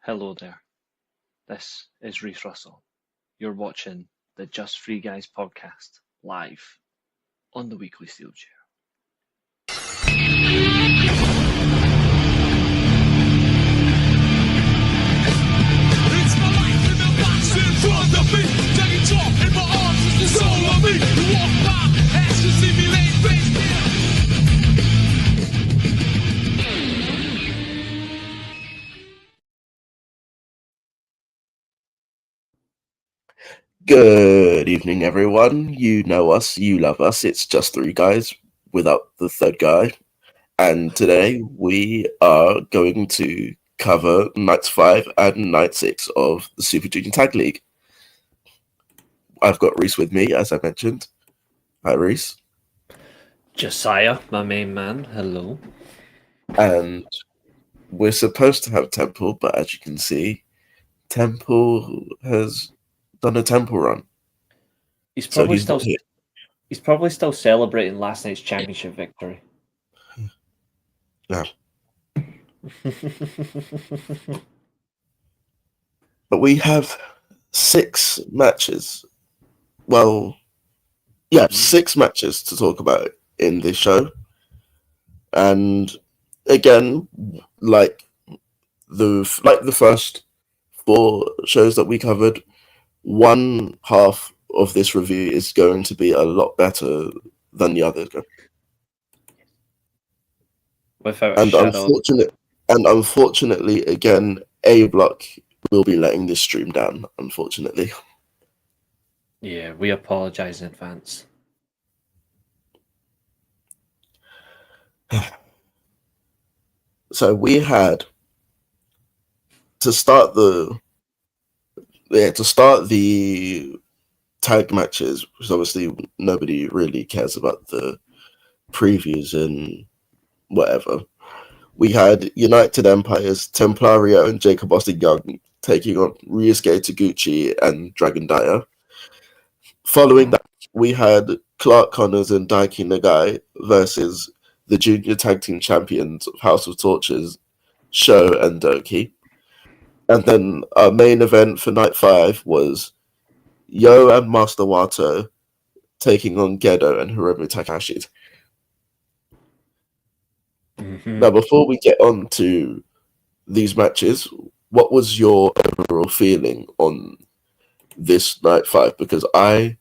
Hello there, this is Reece Russell. You're watching the Just Free Guys podcast live on the weekly Steelchair. It's my life in the box in front of me. Taking talk in my arms is the soul of me. You walk by, ask to see me laying face down. Good evening, everyone. You know us, you love us. It's just three guys without the third guy. And today we are going to cover Nights 5 and Night 6 of the Super Junior Tag League. I've got Reece with me, as I mentioned. Hi, Reece. Josiah, my main man, hello. And we're supposed to have Temple, but as you can see, Temple has done a Temple run. He's So probably he's not here. still celebrating last night's championship victory. Yeah. But we have 6 matches. Well, yeah, 6 matches to talk about in this show. And again, like the first 4 shows that we covered, one half of this review is going to be a lot better than the other. Without a And shadow. unfortunately, again, A Block will be letting this stream down, unfortunately. Yeah, we apologise in advance. So we had to start the tag matches, because obviously nobody really cares about the previews and whatever. We had United Empires, Templario and Jacob Austin Young taking on Ryusuke Taguchi and Dragon Dyer. Following that, we had Clark Connors and Daiki Nagai versus the junior tag team champions of House of Torches, Sho and Doki. And then our main event for Night 5 was Yo and Master Wato taking on Gedo and Hiromu Takahashi. Mm-hmm. Now, before we get on to these matches, what was your overall feeling on this Night 5? Because I've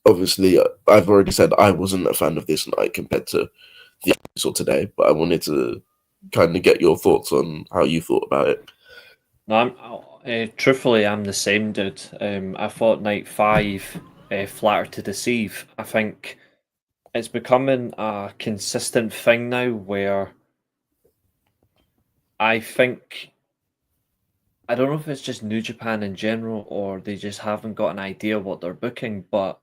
already said I wasn't a fan of this night compared to the episode today, but I wanted to kind of get your thoughts on how you thought about it. No, truthfully, I'm the same, dude. I thought Night 5 flatter to deceive. I think it's becoming a consistent thing now where I don't know if it's just New Japan in general or they just haven't got an idea what they're booking, but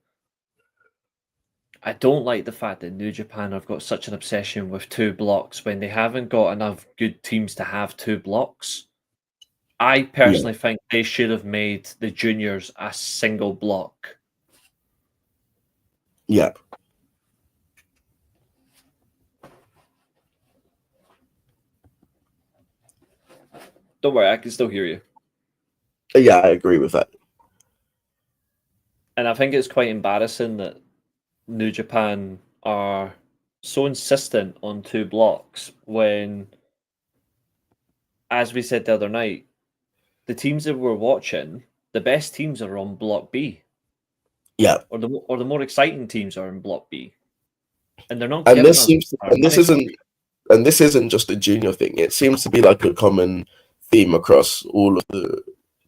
I don't like the fact that New Japan have got such an obsession with 2 blocks when they haven't got enough good teams to have 2 blocks. I personally think they should have made the juniors a single block. Yeah. Don't worry, I can still hear you. Yeah, I agree with that. And I think it's quite embarrassing that New Japan are so insistent on 2 blocks when, as we said the other night, the teams that we're watching, the best teams are on Block B. Yeah. Or the more exciting teams are in Block B. And they're not And giving this us seems our and this isn't just a junior thing. It seems to be like a common theme across all of the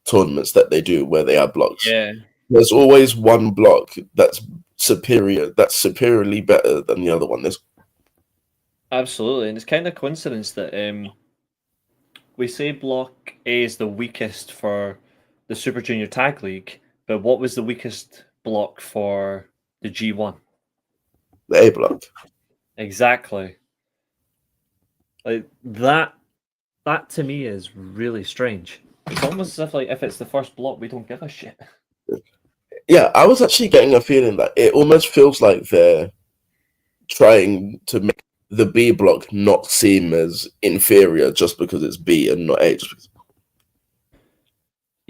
tournaments that they do where they have blocks. Yeah. There's always one block that's superiorly better than the other one. Absolutely. And it's kind of coincidence that we say Block A is the weakest for the Super Junior Tag League, but what was the weakest block for the G1? The A block. Exactly. Like that to me is really strange. It's almost as if it's the first block, we don't give a shit. Yeah, I was actually getting a feeling that it almost feels like they're trying to make the B block not seem as inferior just because it's B and not A.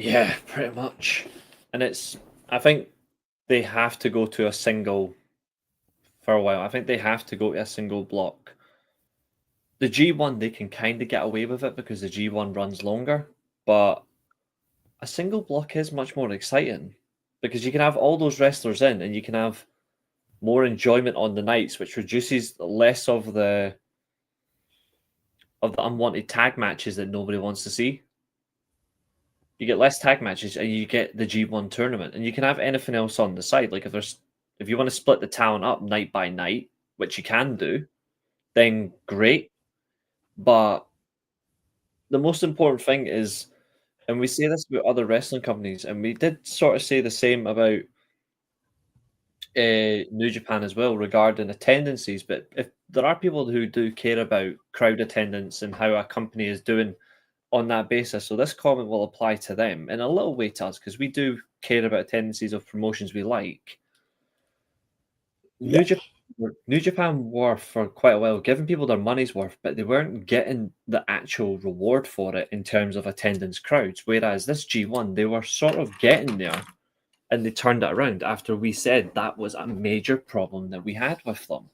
Yeah, pretty much. And I think they have to go to a single for a while. I think they have to go to a single block. The G1, they can kind of get away with it because the G1 runs longer, but a single block is much more exciting because you can have all those wrestlers in and you can have more enjoyment on the nights, which reduces less of the unwanted tag matches that nobody wants to see. You get less tag matches and you get the G1 tournament, and you can have anything else on the side. Like if you want to split the town up night by night, which you can do, then great. But the most important thing is, and we say this about other wrestling companies, and we did sort of say the same about New Japan as well regarding attendances. But if there are people who do care about crowd attendance and how a company is doing on that basis, so this comment will apply to them in a little way to us because we do care about attendances of promotions we like. Yeah. New Japan were for quite a while giving people their money's worth, but they weren't getting the actual reward for it in terms of attendance crowds. Whereas this G1, they were sort of getting there, and they turned it around after we said that was a major problem that we had with them.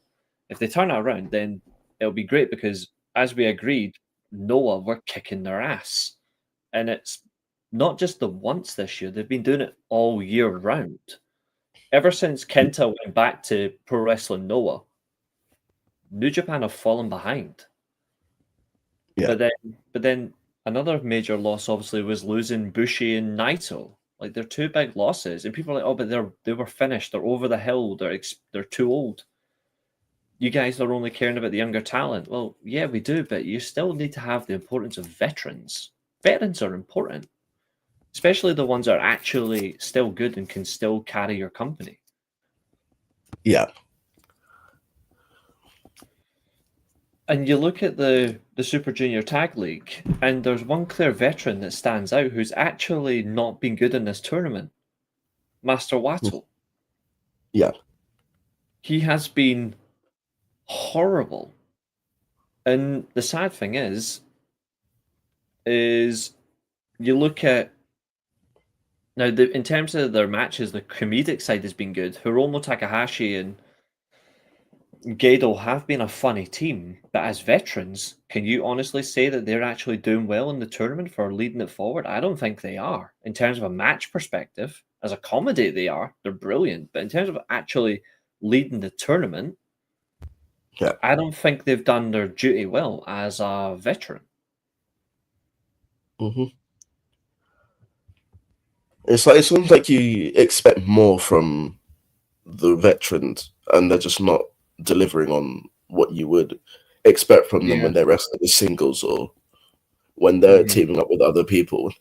If they turn it around, then it'll be great because, as we agreed, Noah were kicking their ass. And it's not just the once this year, they've been doing it all year round. Ever since Kenta went back to Pro Wrestling Noah, New Japan have fallen behind. Yeah. But then another major loss obviously was losing Bushi and Naito. Like they're two big losses, and people are like, "Oh, but they were finished. They're over the hill. They're too old. You guys are only caring about the younger talent." Well, yeah, we do, but you still need to have the importance of veterans. Veterans are important, especially the ones that are actually still good and can still carry your company. Yeah. And you look at the Super Junior Tag League, and there's one clear veteran that stands out who's actually not been good in this tournament. Master Wato. Yeah. He has been horrible. And the sad thing is you look at now in terms of their matches, the comedic side has been good. Hiromu Takahashi and Gedo have been a funny team, but as veterans, can you honestly say that they're actually doing well in the tournament for leading it forward? I don't think they are. In terms of a match perspective, as a comedy, they are. They're brilliant. But in terms of actually leading the tournament, Yeah. I don't think they've done their duty well as a veteran. Mm-hmm. It's almost like you expect more from the veterans, and they're just not delivering on what you would expect from them when they're wrestling the singles or when they're teaming up with other people.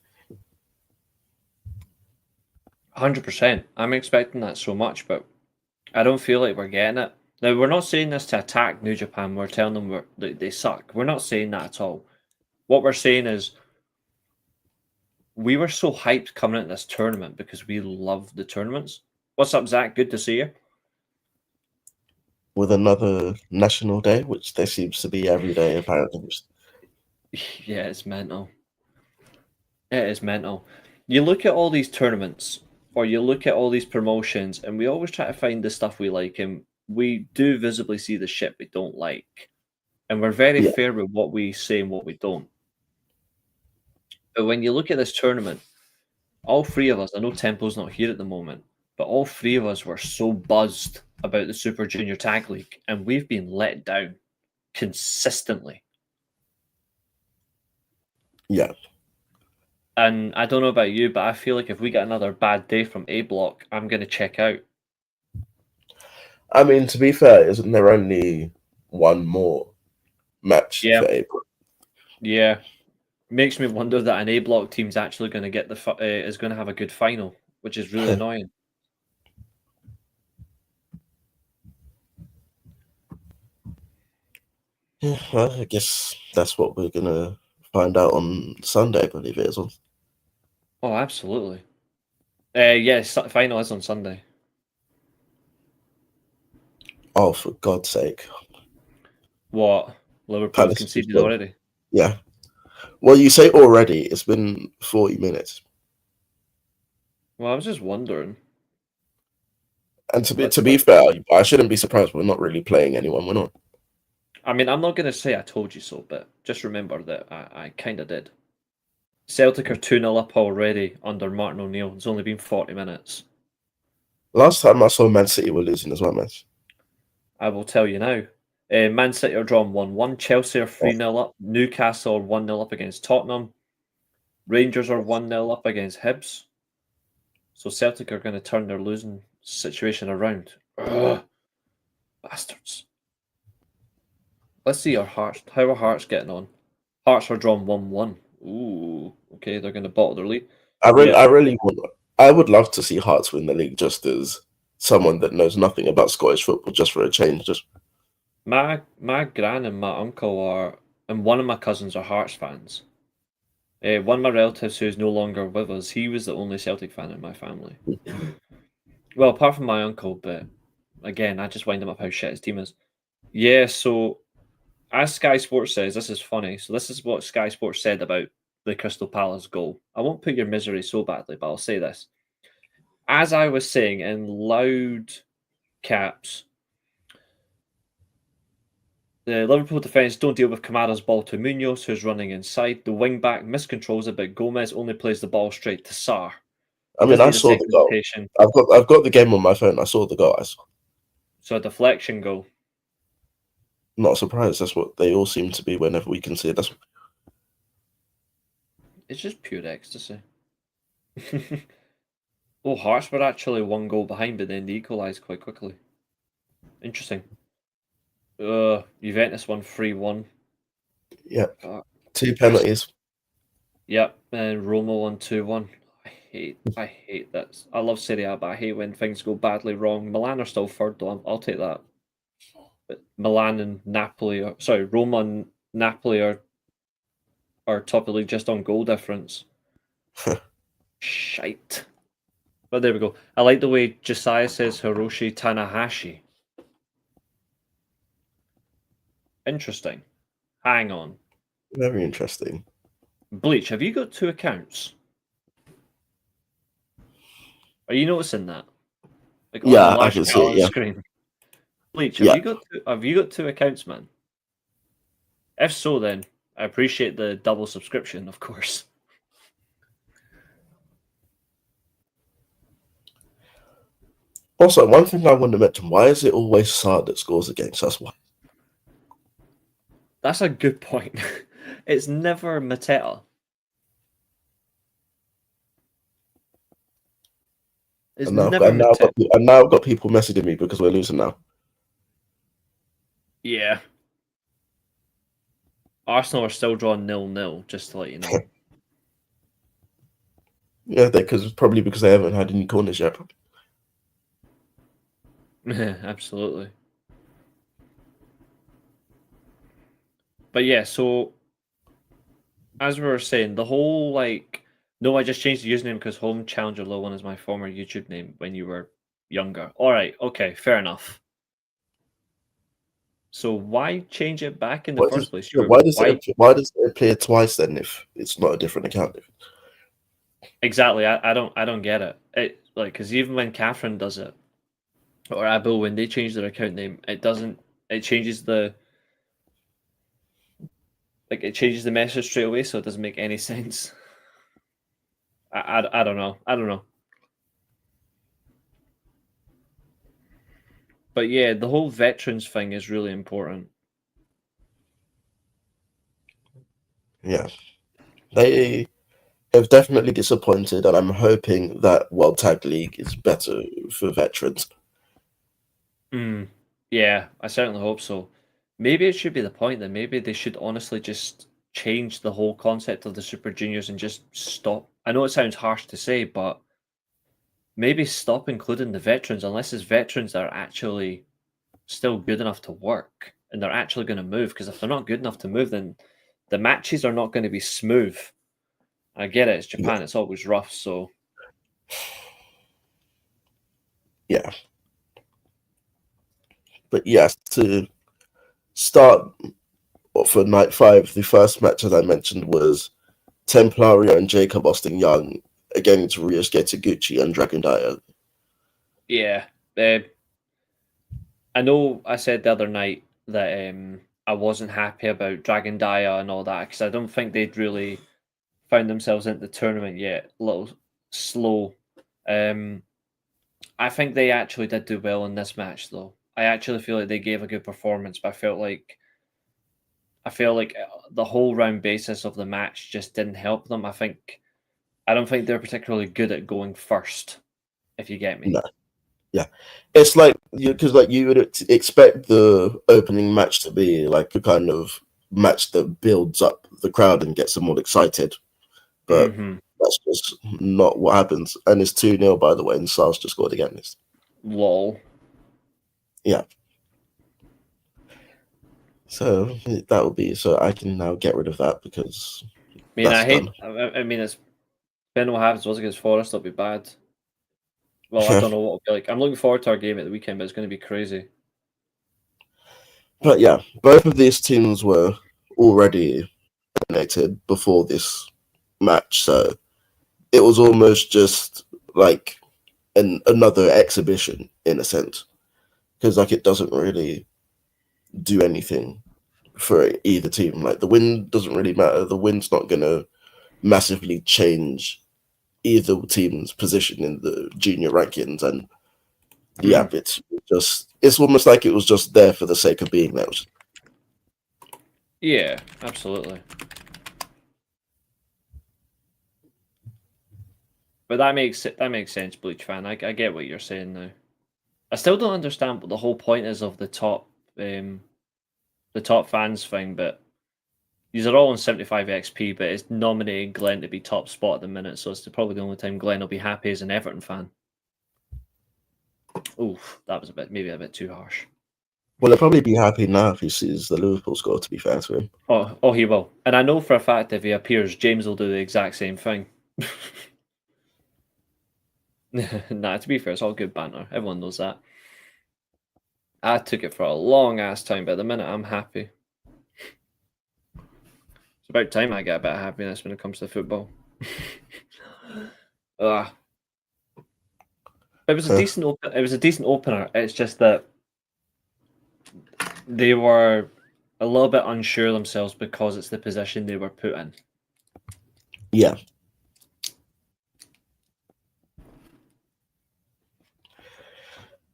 100%. I'm expecting that so much, but I don't feel like we're getting it. Now, we're not saying this to attack New Japan. We're telling them they suck. We're not saying that at all. What we're saying is we were so hyped coming into this tournament because we love the tournaments. What's up, Zach? Good to see you. With another national day, which there seems to be every day, apparently. Yeah, it's mental. It is mental. You look at all these tournaments, or you look at all these promotions, and we always try to find the stuff we like, and we do visibly see the shit we don't like. And we're very fair with what we say and what we don't. But when you look at this tournament, all three of us, I know Temple's not here at the moment, but all three of us were so buzzed about the Super Junior Tag League, and we've been let down consistently. Yeah. And I don't know about you, but I feel like if we get another bad day from A Block, I'm going to check out. I mean, to be fair, isn't there only one more match for A Block? Yeah. Makes me wonder that an A Block team's actually going to get is going to have a good final, which is really annoying. Yeah, well, I guess that's what we're gonna find out on Sunday, I believe it is. Oh, absolutely. Yes, final is on Sunday. Oh, for God's sake! What? Liverpool's conceded already? Yeah. Well, you say already. It's been 40 minutes. Well, I was just wondering. And to Let's be go. fair, I shouldn't be surprised. We're not really playing anyone. We're not. I mean, I'm not going to say I told you so, but just remember that I kind of did. Celtic are 2-0 up already under Martin O'Neill. It's only been 40 minutes. Last time I saw Man City were losing as well, man. I will tell you now. Man City are drawn 1-1. Chelsea are 3-0 up. Newcastle are 1-0 up against Tottenham. Rangers are 1-0 up against Hibs. So Celtic are going to turn their losing situation around. Ugh. Bastards. Let's see our Hearts. How are Hearts getting on? Hearts are drawn 1-1. Ooh, okay, they're going to bottle their lead. I really would. I would love to see Hearts win the league just as someone that knows nothing about Scottish football, just for a change. Just My gran and my uncle are, and one of my cousins are Hearts fans. One of my relatives who's no longer with us, he was the only Celtic fan in my family. Well, apart from my uncle, but again, I just wind him up how shit his team is. Yeah, so as Sky Sports says, this is funny. So this is what Sky Sports said about the Crystal Palace goal. I won't put your misery so badly, but I'll say this. As I was saying in loud caps, the Liverpool defence don't deal with Kamara's ball to Munoz, who's running inside. The wing-back miscontrols it, but Gomez only plays the ball straight to Sarr. I mean, I saw the goal. I've got the game on my phone. I saw the goal. So a deflection goal. Not surprised. That's what they all seem to be whenever we can see it. It's just pure ecstasy. Oh, Hearts were actually one goal behind, but then they equalised quite quickly. Interesting. Juventus won 3-1. Yeah. 2 penalties. Yep, and Roma won 2-1. I hate that. I love Serie A, but I hate when things go badly wrong. Milan are still third, though. I'll take that. But Milan and Napoli Roma and Napoli are top of the league just on goal difference. Shite. But there we go. I like the way Josiah says Hiroshi Tanahashi. Interesting. Hang on. Very interesting. Bleach, have you got 2 accounts? Are you noticing that? Like yeah, I can see it. Yeah. Screen. Bleach, have you got 2 accounts, man? If so, then I appreciate the double subscription, of course. Also, one thing I want to mention: why is it always Sarr that scores against us? Why? That's a good point. It's never Mateta. It's never Mateta. And now I've got people messaging me because we're losing now. Yeah. Arsenal are still drawing 0-0, just to let you know. Yeah, probably because they haven't had any corners yet. Absolutely. But yeah, so as we were saying, the whole no, I just changed the username because Home Challenger Low One is my former YouTube name when you were younger. All right, okay, fair enough. So why change it back in the first place? Why does it appear twice then if it's not a different account? Exactly, I don't get it. Because even when Catherine does it, or Abo, when they change their account name, it changes the message straight away, so it doesn't make any sense. I don't know. But yeah, the whole veterans thing is really important. Yeah. They have definitely disappointed, and I'm hoping that World Tag League is better for veterans. Yeah, I certainly hope so. Maybe it should be the point that maybe they should honestly just change the whole concept of the Super Juniors and just stop. I know it sounds harsh to say, but maybe stop including the veterans unless it's veterans that are actually still good enough to work and they're actually going to move. Because if they're not good enough to move, then the matches are not going to be smooth. I get it. It's Japan. It's always rough. So yeah. But yes, to start for night 5, the first match, as I mentioned, was Templario and Jacob Austin Young against Ryusuke Taguchi and Dragon Dia. Yeah. I know I said the other night that I wasn't happy about Dragon Dia and all that because I don't think they'd really found themselves into the tournament yet. A little slow. I think they actually did do well in this match, though. I actually feel like they gave a good performance, but I feel like the whole round basis of the match just didn't help them. I don't think they're particularly good at going first, if you get me. No. Yeah, it's like because you would expect the opening match to be like a kind of match that builds up the crowd and gets them all excited, but that's just not what happens. And it's 2-0, by the way, and Sars just scored again. Lol. Yeah. So that would be so I can now get rid of that because done. I mean, it's depending on what happens. Was against Forest, it'll be bad. Well, I don't know what it'll be like. I'm looking forward to our game at the weekend, but it's going to be crazy. But yeah, both of these teams were already eliminated before this match, so it was almost just like another exhibition in a sense, because like it doesn't really do anything for either team. Like the win doesn't really matter. The win's not going to massively change either team's position in the junior rankings, and yeah, it's almost like it was just there for the sake of being there. Yeah, absolutely. But that makes sense, Bleach fan. I get what you're saying now. I still don't understand what the whole point is of the top fans thing, but these are all on 75 XP, but it's nominating Glenn to be top spot at the minute, so it's probably the only time Glenn will be happy as an Everton fan. Oof, that was maybe a bit too harsh. Well, he'll probably be happy now if he sees the Liverpool score, to be fair to him. Oh, he will. And I know for a fact if he appears, James will do the exact same thing. Nah, to be fair, it's all good banter. Everyone knows that. I took it for a long ass time, but at the minute I'm happy. It's about time I get a bit of happiness when it comes to football. It was a decent opener. It's just that they were a little bit unsure themselves because it's the position they were put in. Yeah.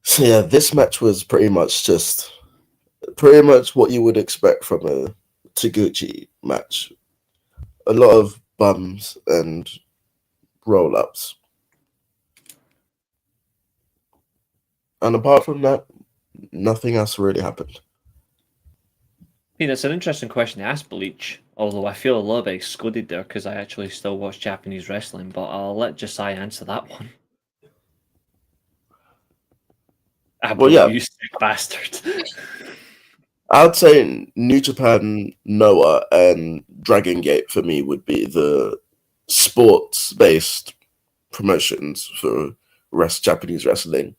So yeah, this match was pretty much what you would expect from a Taguchi match. A lot of bums and roll-ups. And apart from that, nothing else really happened. I mean, it's an interesting question to ask Bleach, although I feel a little bit excluded there because I actually still watch Japanese wrestling, but I'll let Josiah answer that one. You sick bastard. I'd say New Japan, Noah, and Dragon Gate for me would be the sports-based promotions for Japanese wrestling.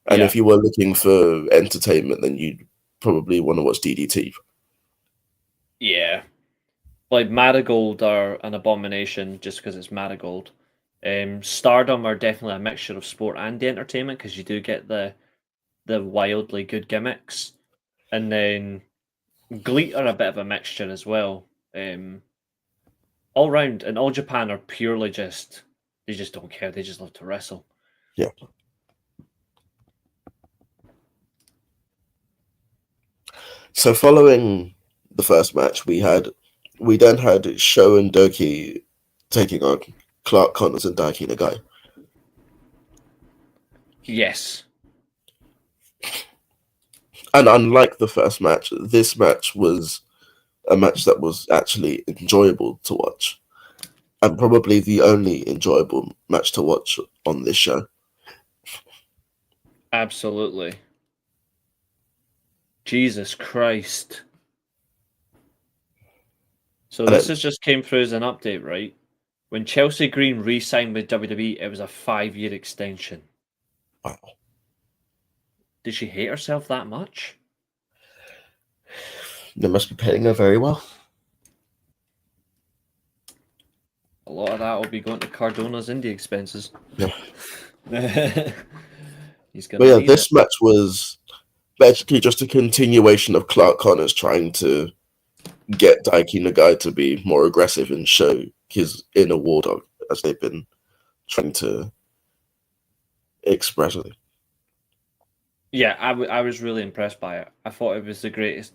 And if you were looking for entertainment, then you'd probably want to watch DDT. Yeah. Like Marigold are an abomination just because it's Marigold. Stardom are definitely a mixture of sport and entertainment because you do get the wildly good gimmicks. And then Gleet are a bit of a mixture as well. All round, and All Japan are purely they just don't care. They just love to wrestle. Yeah. So following the first match, we then had Sho and Doki taking on Clark Connors and Daiki Nagai. Yes. And unlike the first match, this match was a match that was actually enjoyable to watch. And probably the only enjoyable match to watch on this show. Absolutely. Jesus Christ. So this has just came through as an update, right? When Chelsea Green re-signed with WWE, it was a 5-year extension. Wow. Did she hate herself that much? They must be paying her very well. lot of that will be going to Cardona's indie expenses. Yeah. He's But gonna yeah, need this it. match was basically just a continuation of Clark Connors trying to get Daiki Nagai to be more aggressive and show his inner war dog, as they've been trying to express it. Yeah, I was really impressed by it. I thought it was the greatest.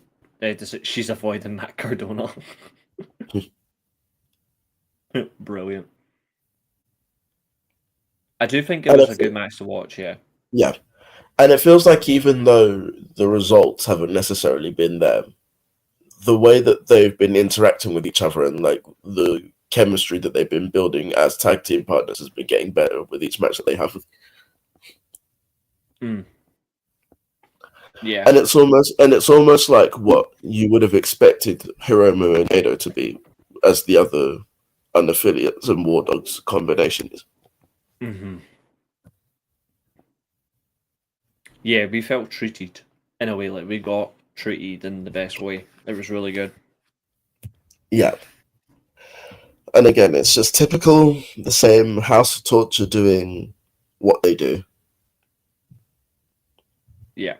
She's avoiding Matt Cardona. Brilliant. I do think it And was I a good think, match to watch. Yeah. yeah, and it feels like even though the results haven't necessarily been there, the way that they've been interacting with each other and like the chemistry that they've been building as tag team partners has been getting better with each match that they have. Mm. Yeah. And it's almost like what you would have expected Hiromu and Edo to be as the other unaffiliates and War Dogs combinations. Mm-hmm. Yeah, we felt treated in a way, like we got treated in the best way. It was really good. Yeah. And again, it's just typical, the same House of Torture doing what they do. Yeah.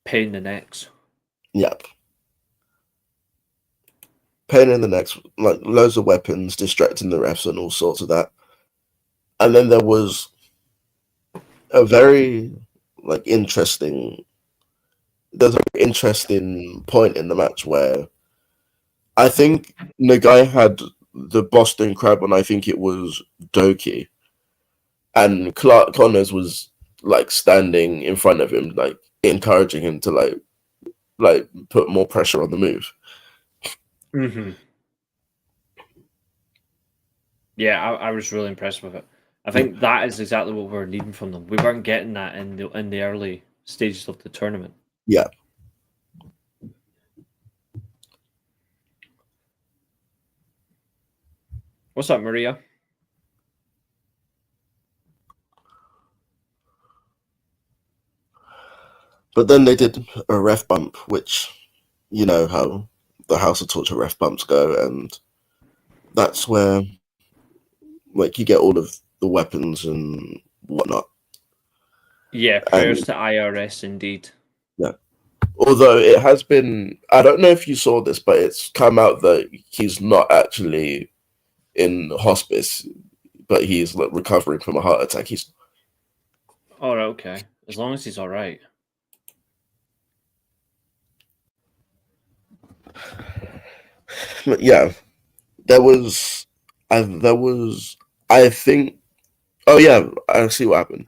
Pain in the necks. Yep. Pain in the necks, like loads of weapons, distracting the refs and all sorts of that. And then there was a very interesting point in the match where I think Nagai had the Boston Crab and I think it was Doki. And Clark Connors was like standing in front of him, like encouraging him to like put more pressure on the move. Mm-hmm. Yeah, I was really impressed with it. I think that is exactly what we were needing from them. We weren't getting that in the early stages of the tournament. Yeah. What's up, Maria? But then they did a ref bump, which you know how the House of Torture ref bumps go, and that's where like you get all of the weapons and whatnot. Yeah, And prayers to IRS indeed. yeah. Although it has been, I don't know if you saw this, but it's come out that he's not actually in hospice, but he's like recovering from a heart attack. He's All right, okay. As long as he's all right. yeah. There was, I think. Oh yeah, I see what happened.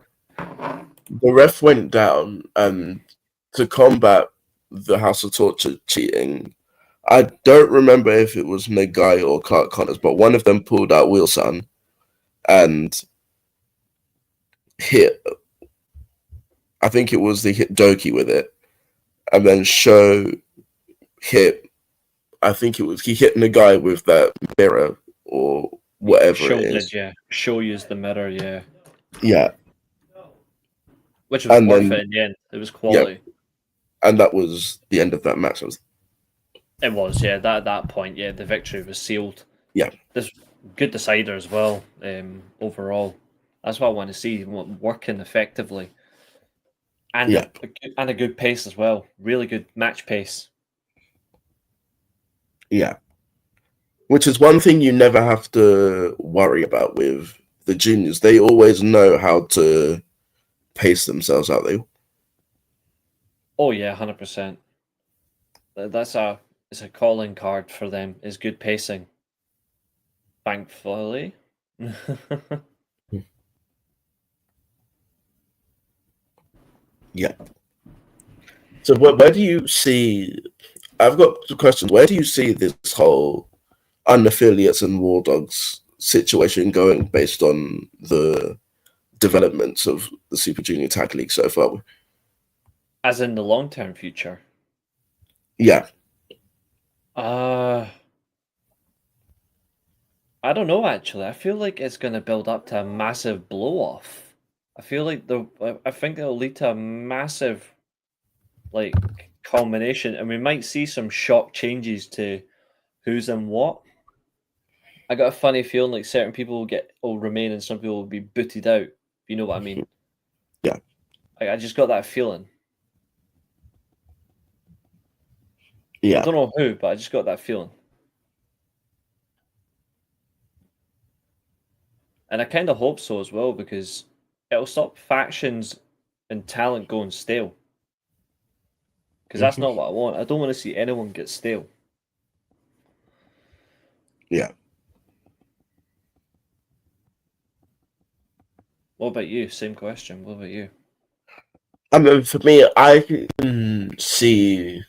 The ref went down, and to combat the House of Torture cheating, I don't remember if it was Nagai or Clark Connors, but one of them pulled out Wilson and hit. I think it was the hit Doki with it, and then Sho hit. I think it was he hit Nagai with that mirror or whatever Show it did, is. yeah. Show used the mirror, yeah. Yeah, Which was and worth then it in the end. It was quality. and that was the end of that match. It was, yeah. That point, yeah, the victory was sealed. Yeah. This good decider as well. Overall, that's what I want to see working effectively, and Yeah. a good pace as well. Really good match pace. Yeah. Which is one thing you never have to worry about with the juniors. They always know how to pace themselves out. Oh yeah, 100%. It's a calling card for them. Is good pacing. Thankfully. Yeah. So where do you see? I've got some questions. Where do you see this whole unaffiliates and War Dogs situation going based on the developments of the Super Junior Tag League so far? As in the long term future. Yeah. I don't know actually. I feel like it's going to build up to a massive blow off. I feel like I think it'll lead to a massive like culmination, and we might see some shock changes to who's in what. I got a funny feeling like certain people will remain and some people will be booted out. If you know what I mean? Yeah. I just got that feeling. I Yeah. don't know who, but I just got that feeling. And I kind of hope so as well because it'll stop factions and talent going stale. Because that's Mhm. not what I want. I don't want to see anyone get stale. Yeah. What about you? Same question. What about you? I mean, for me, I can see.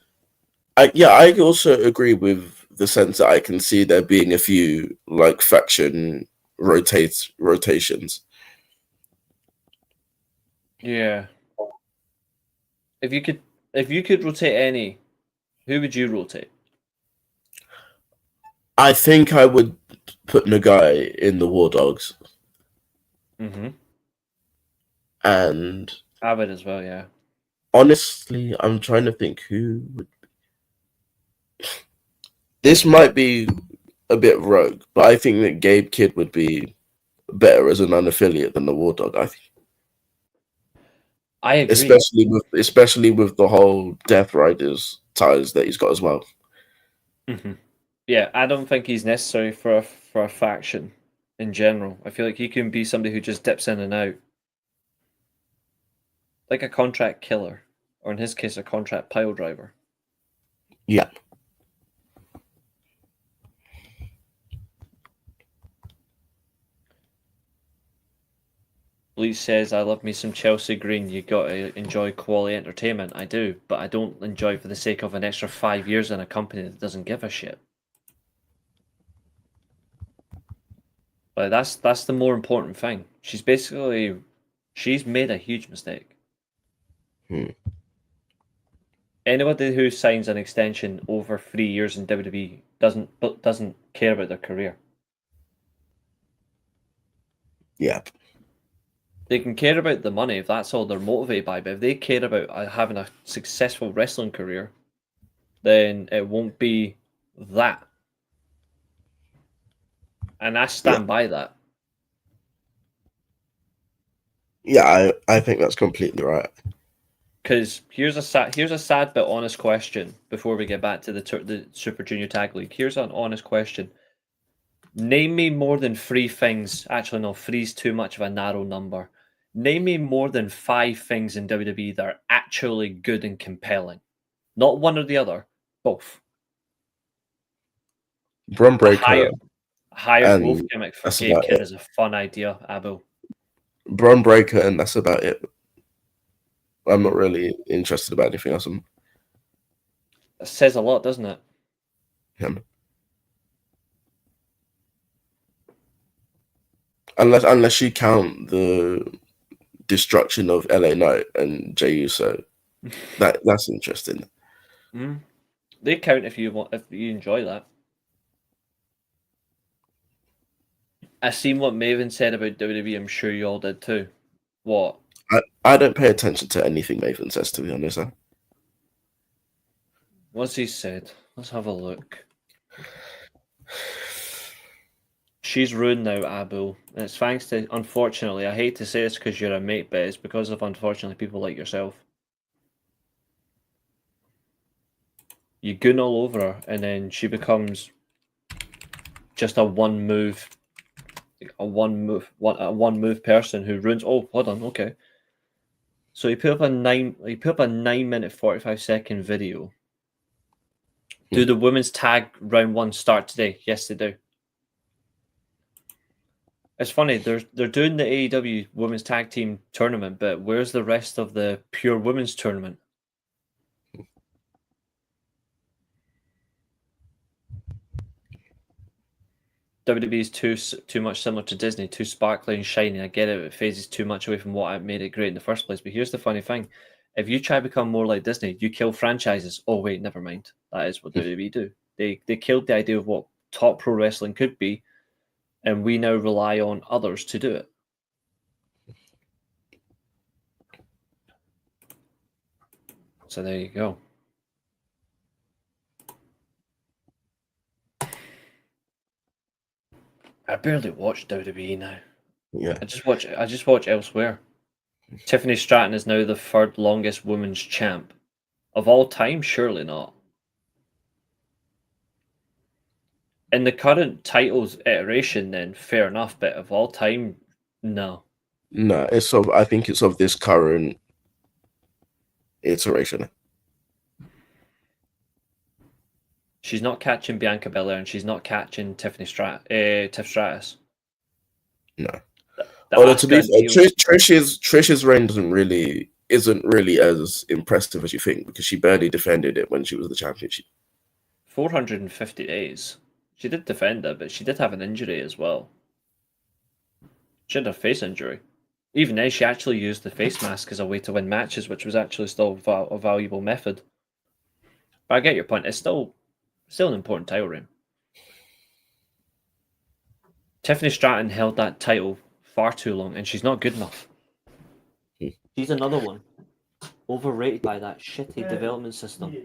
I also agree with the sense that I can see there being a few like faction rotations. Yeah. If you could rotate any, who would you rotate? I think I would put Nagai in the War Dogs, Mm-hmm. and I would as well, yeah. honestly, I'm trying to think who would. This might be a bit rogue, but I think that Gabe Kidd would be better as an unaffiliate than the War Dog. I think, I agree. especially with the whole Death Riders ties that he's got as well. Mm-hmm. Yeah, I don't think he's necessary for a faction in general. I feel like he can be somebody who just dips in and out. Like a contract killer. Or in his case, a contract pile driver. Yeah, Reece says, I love me some Chelsea Green. You gotta enjoy quality entertainment. I do, but I don't enjoy it for the sake of an extra 5 years in a company that doesn't give a shit. But that's the more important thing. She's made a huge mistake. Hmm. Anybody who signs an extension over 3 years in WWE doesn't care about their career. Yeah, They can care about the money if that's all they're motivated by, but if they care about having a successful wrestling career, then it won't be that. And I yeah, stand by that. yeah. I think that's completely right. Because here's a sad but honest question before we get back to the Super Junior Tag League. Here's an honest question. Name me more than three things. Actually, no, three's too much of a narrow number. Name me more than 5 things in WWE that are actually good and compelling. Not one or the other, both. Brum A Breaker, hired wolf and gimmick for that's Gabe about Kidd it. is a fun idea, Abu. Brum Breaker, and that's about it. I'm not really interested about anything else on That says a lot, doesn't it? him, unless you count the destruction of LA Knight and Jey Uso. That's interesting. Mm. They count if you enjoy that. I seen what Maven said about WWE. I'm sure you all did too. What? I don't pay attention to anything Nathan says, to be honest. What's he said? Let's have a look. She's ruined now, Abu. And it's thanks to, unfortunately, I hate to say this because you're a mate, but it's because of, unfortunately, people like yourself. You goon all over her, and then she becomes just a one move person who ruins. Oh, hold on, okay. So he put up a 9-minute 45-second video. Do the women's tag round 1 start today? Yes, they do. It's funny, they're doing the AEW women's tag team tournament, but where's the rest of the pure women's tournament? WWE is too much similar to Disney, too sparkly and shiny. I get it, it phases too much away from what made it great in the first place. But here's the funny thing: if you try to become more like Disney, you kill franchises. Oh wait, never mind. That is what WWE do. They killed the idea of what top pro wrestling could be, and we now rely on others to do it. So there you go. I barely watch WWE now. Yeah. I just watch elsewhere. Tiffany Stratton is now the third longest women's champ. Of all time, surely not. In the current titles iteration, then fair enough, but of all time, no. No, I think it's of this current iteration. She's not catching Bianca Belair, and she's not catching Tiff Stratus. No. The Although to be Asuka and fair, Io- Trish's reign isn't really as impressive as you think, because she barely defended it when she was the championship. 450 days. She did defend it, but she did have an injury as well. She had a face injury. Even then, she actually used the face mask as a way to win matches, which was actually still a valuable method. But I get your point. It's still an important title reign. Tiffany Stratton held that title far too long, and she's not good enough. She's another one. Overrated by that shitty development system.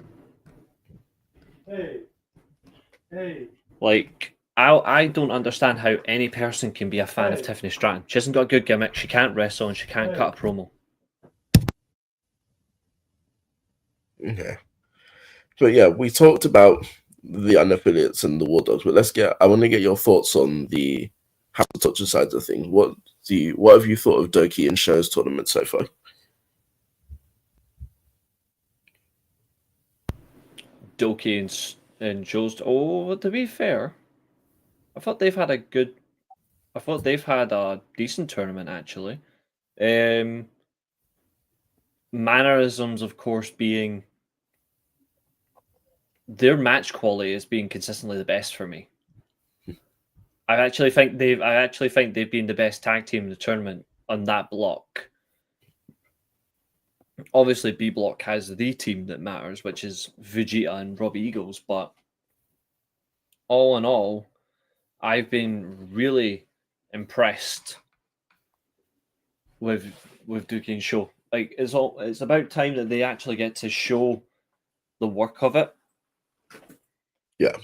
Hey. Like, I don't understand how any person can be a fan of Tiffany Stratton. She hasn't got a good gimmick, she can't wrestle, and she can't cut a promo. Okay. But yeah, we talked about the unaffiliates and the War Dogs, but I want to get your thoughts on the House of Touch sides of things. What have you thought of Doki and Show's tournament so far? Doki and Joe's. Oh, to be fair, I thought they've had a decent tournament actually. Mannerisms, of course, being their match quality is being consistently the best for me. I actually think they've been the best tag team in the tournament on that block. Obviously, B block has the team that matters, which is Vegeta and Robbie Eagles. But all in all, I've been really impressed with Dookie and Show. Like it's about time that they actually get to show the work of it. Yeah.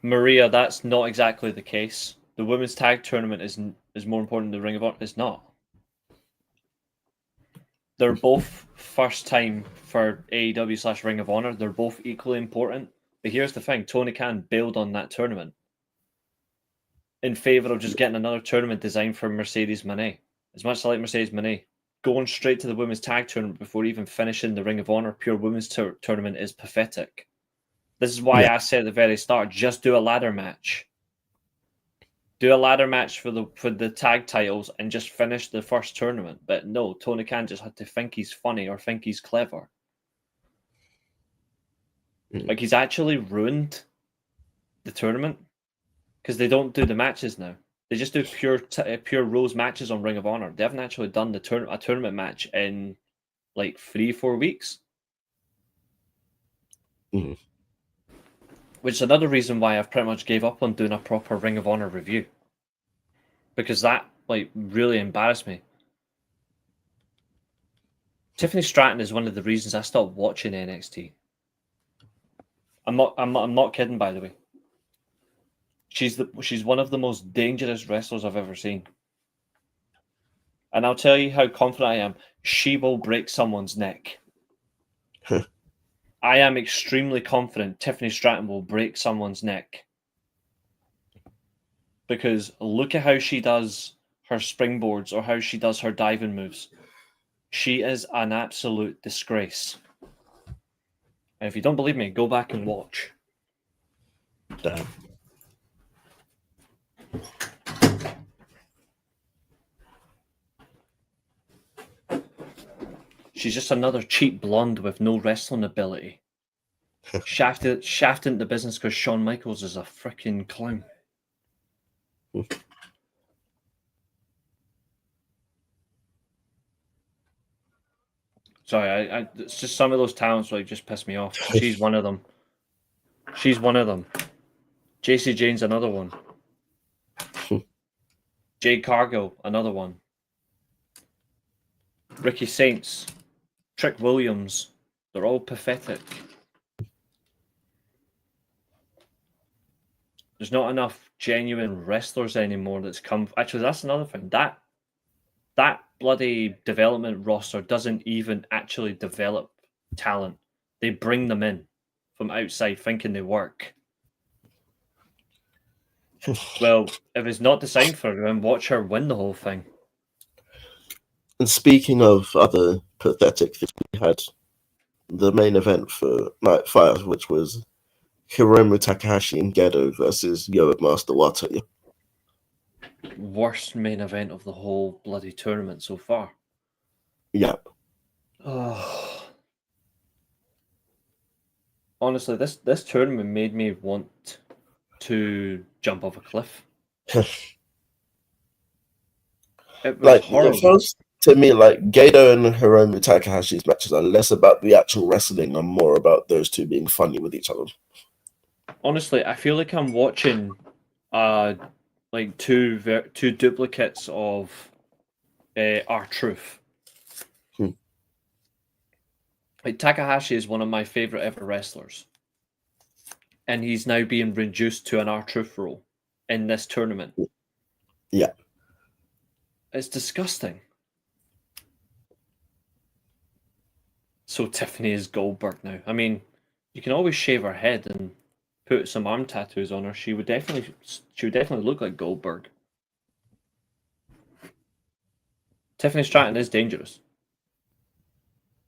Maria, that's not exactly the case. The women's tag tournament is more important than the Ring of Honor. It's not. They're both first time for AEW / Ring of Honor. They're both equally important. But here's the thing: Tony Khan bailed on that tournament in favor of just getting another tournament designed for Mercedes Moné. As much as I like Mercedes Moné, going straight to the women's tag tournament before even finishing the Ring of Honor pure women's tournament is pathetic. This is why I said at the very start, just do a ladder match. Do a ladder match for the tag titles and just finish the first tournament. But no, Tony Khan just had to think he's funny or think he's clever. Like, he's actually ruined the tournament because they don't do the matches now. They just do pure rules matches on Ring of Honor. They haven't actually done a tournament match in like 3-4 weeks. Mm. Which is another reason why I've pretty much gave up on doing a proper Ring of Honor review. Because that like really embarrassed me. Tiffany Stratton is one of the reasons I stopped watching NXT. I'm not kidding, by the way. She's one of the most dangerous wrestlers I've ever seen. And I'll tell you how confident I am. She will break someone's neck. I am extremely confident Tiffany Stratton will break someone's neck. Because look at how she does her springboards or how she does her diving moves. She is an absolute disgrace. And if you don't believe me, go back and watch. Damn. She's just another cheap blonde with no wrestling ability. Shafted into the business because Shawn Michaels is a freaking clown. Sorry, it's just some of those talents like just piss me off. She's one of them. She's one of them. JC Jane's another one. Jade Cargill, another one. Ricky Saints, Trick Williams, they're all pathetic. There's not enough genuine wrestlers anymore that's come. Actually, that's another thing. That bloody development roster doesn't even actually develop talent. They bring them in from outside thinking they work. Well, if it's not designed for her, then watch her win the whole thing. And speaking of other pathetic things, we had the main event for Night 5, which was Hiromu Takahashi and Gedo versus Yoa Master Wata. Worst main event of the whole bloody tournament so far. Yeah. Oh. Honestly, this tournament made me want to jump off a cliff. It was Like, horrible. it feels to me like Gedo and Hiromu Takahashi's matches are less about the actual wrestling and more about those two being funny with each other. Honestly, I feel like I'm watching like two duplicates of R-Truth. Like, Takahashi is one of my favorite ever wrestlers, and he's now being reduced to an R-Truth role in this tournament. Yeah. It's disgusting. So Tiffany is Goldberg now. I mean, you can always shave her head and put some arm tattoos on her. She would definitely look like Goldberg. Tiffany Stratton is dangerous.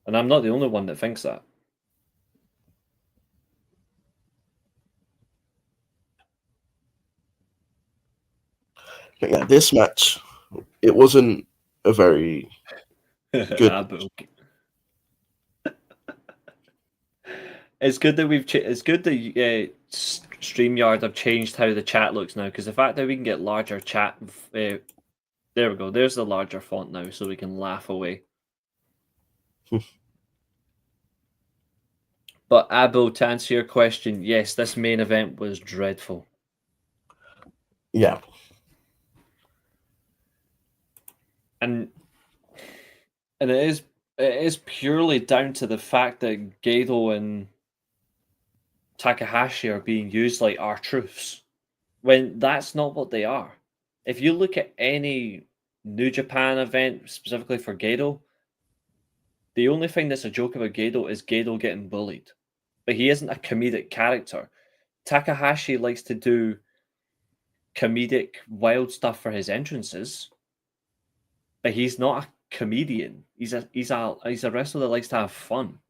And I'm not the only one that thinks that. But yeah, this match, it wasn't a very good. It's good that it's good that StreamYard have changed how the chat looks now, because the fact that we can get larger chat, there we go. There's the larger font now, so we can laugh away. But Abo, to answer your question, yes, this main event was dreadful. Yeah. And it is purely down to the fact that Gedo and Takahashi are being used like R-Truths, when that's not what they are. If you look at any New Japan event, specifically for Gedo, the only thing that's a joke about Gedo is Gedo getting bullied. But he isn't a comedic character. Takahashi likes to do comedic, wild stuff for his entrances, but he's not a comedian. He's a wrestler that likes to have fun.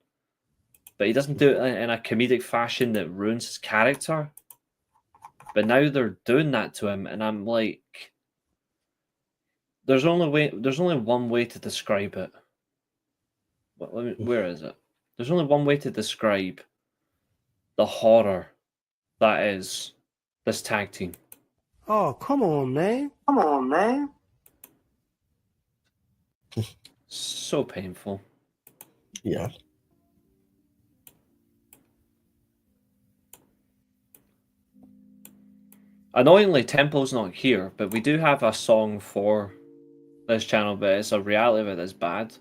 But he doesn't do it in a comedic fashion that ruins his character. But now they're doing that to him, and I'm like, there's only one way to describe it. Where is it? There's only one way to describe the horror that is this tag team. Oh, come on, man. Come on, man. So painful. Yeah. Annoyingly, Temple's not here, but we do have a song for this channel, but it's a reality of it that's bad.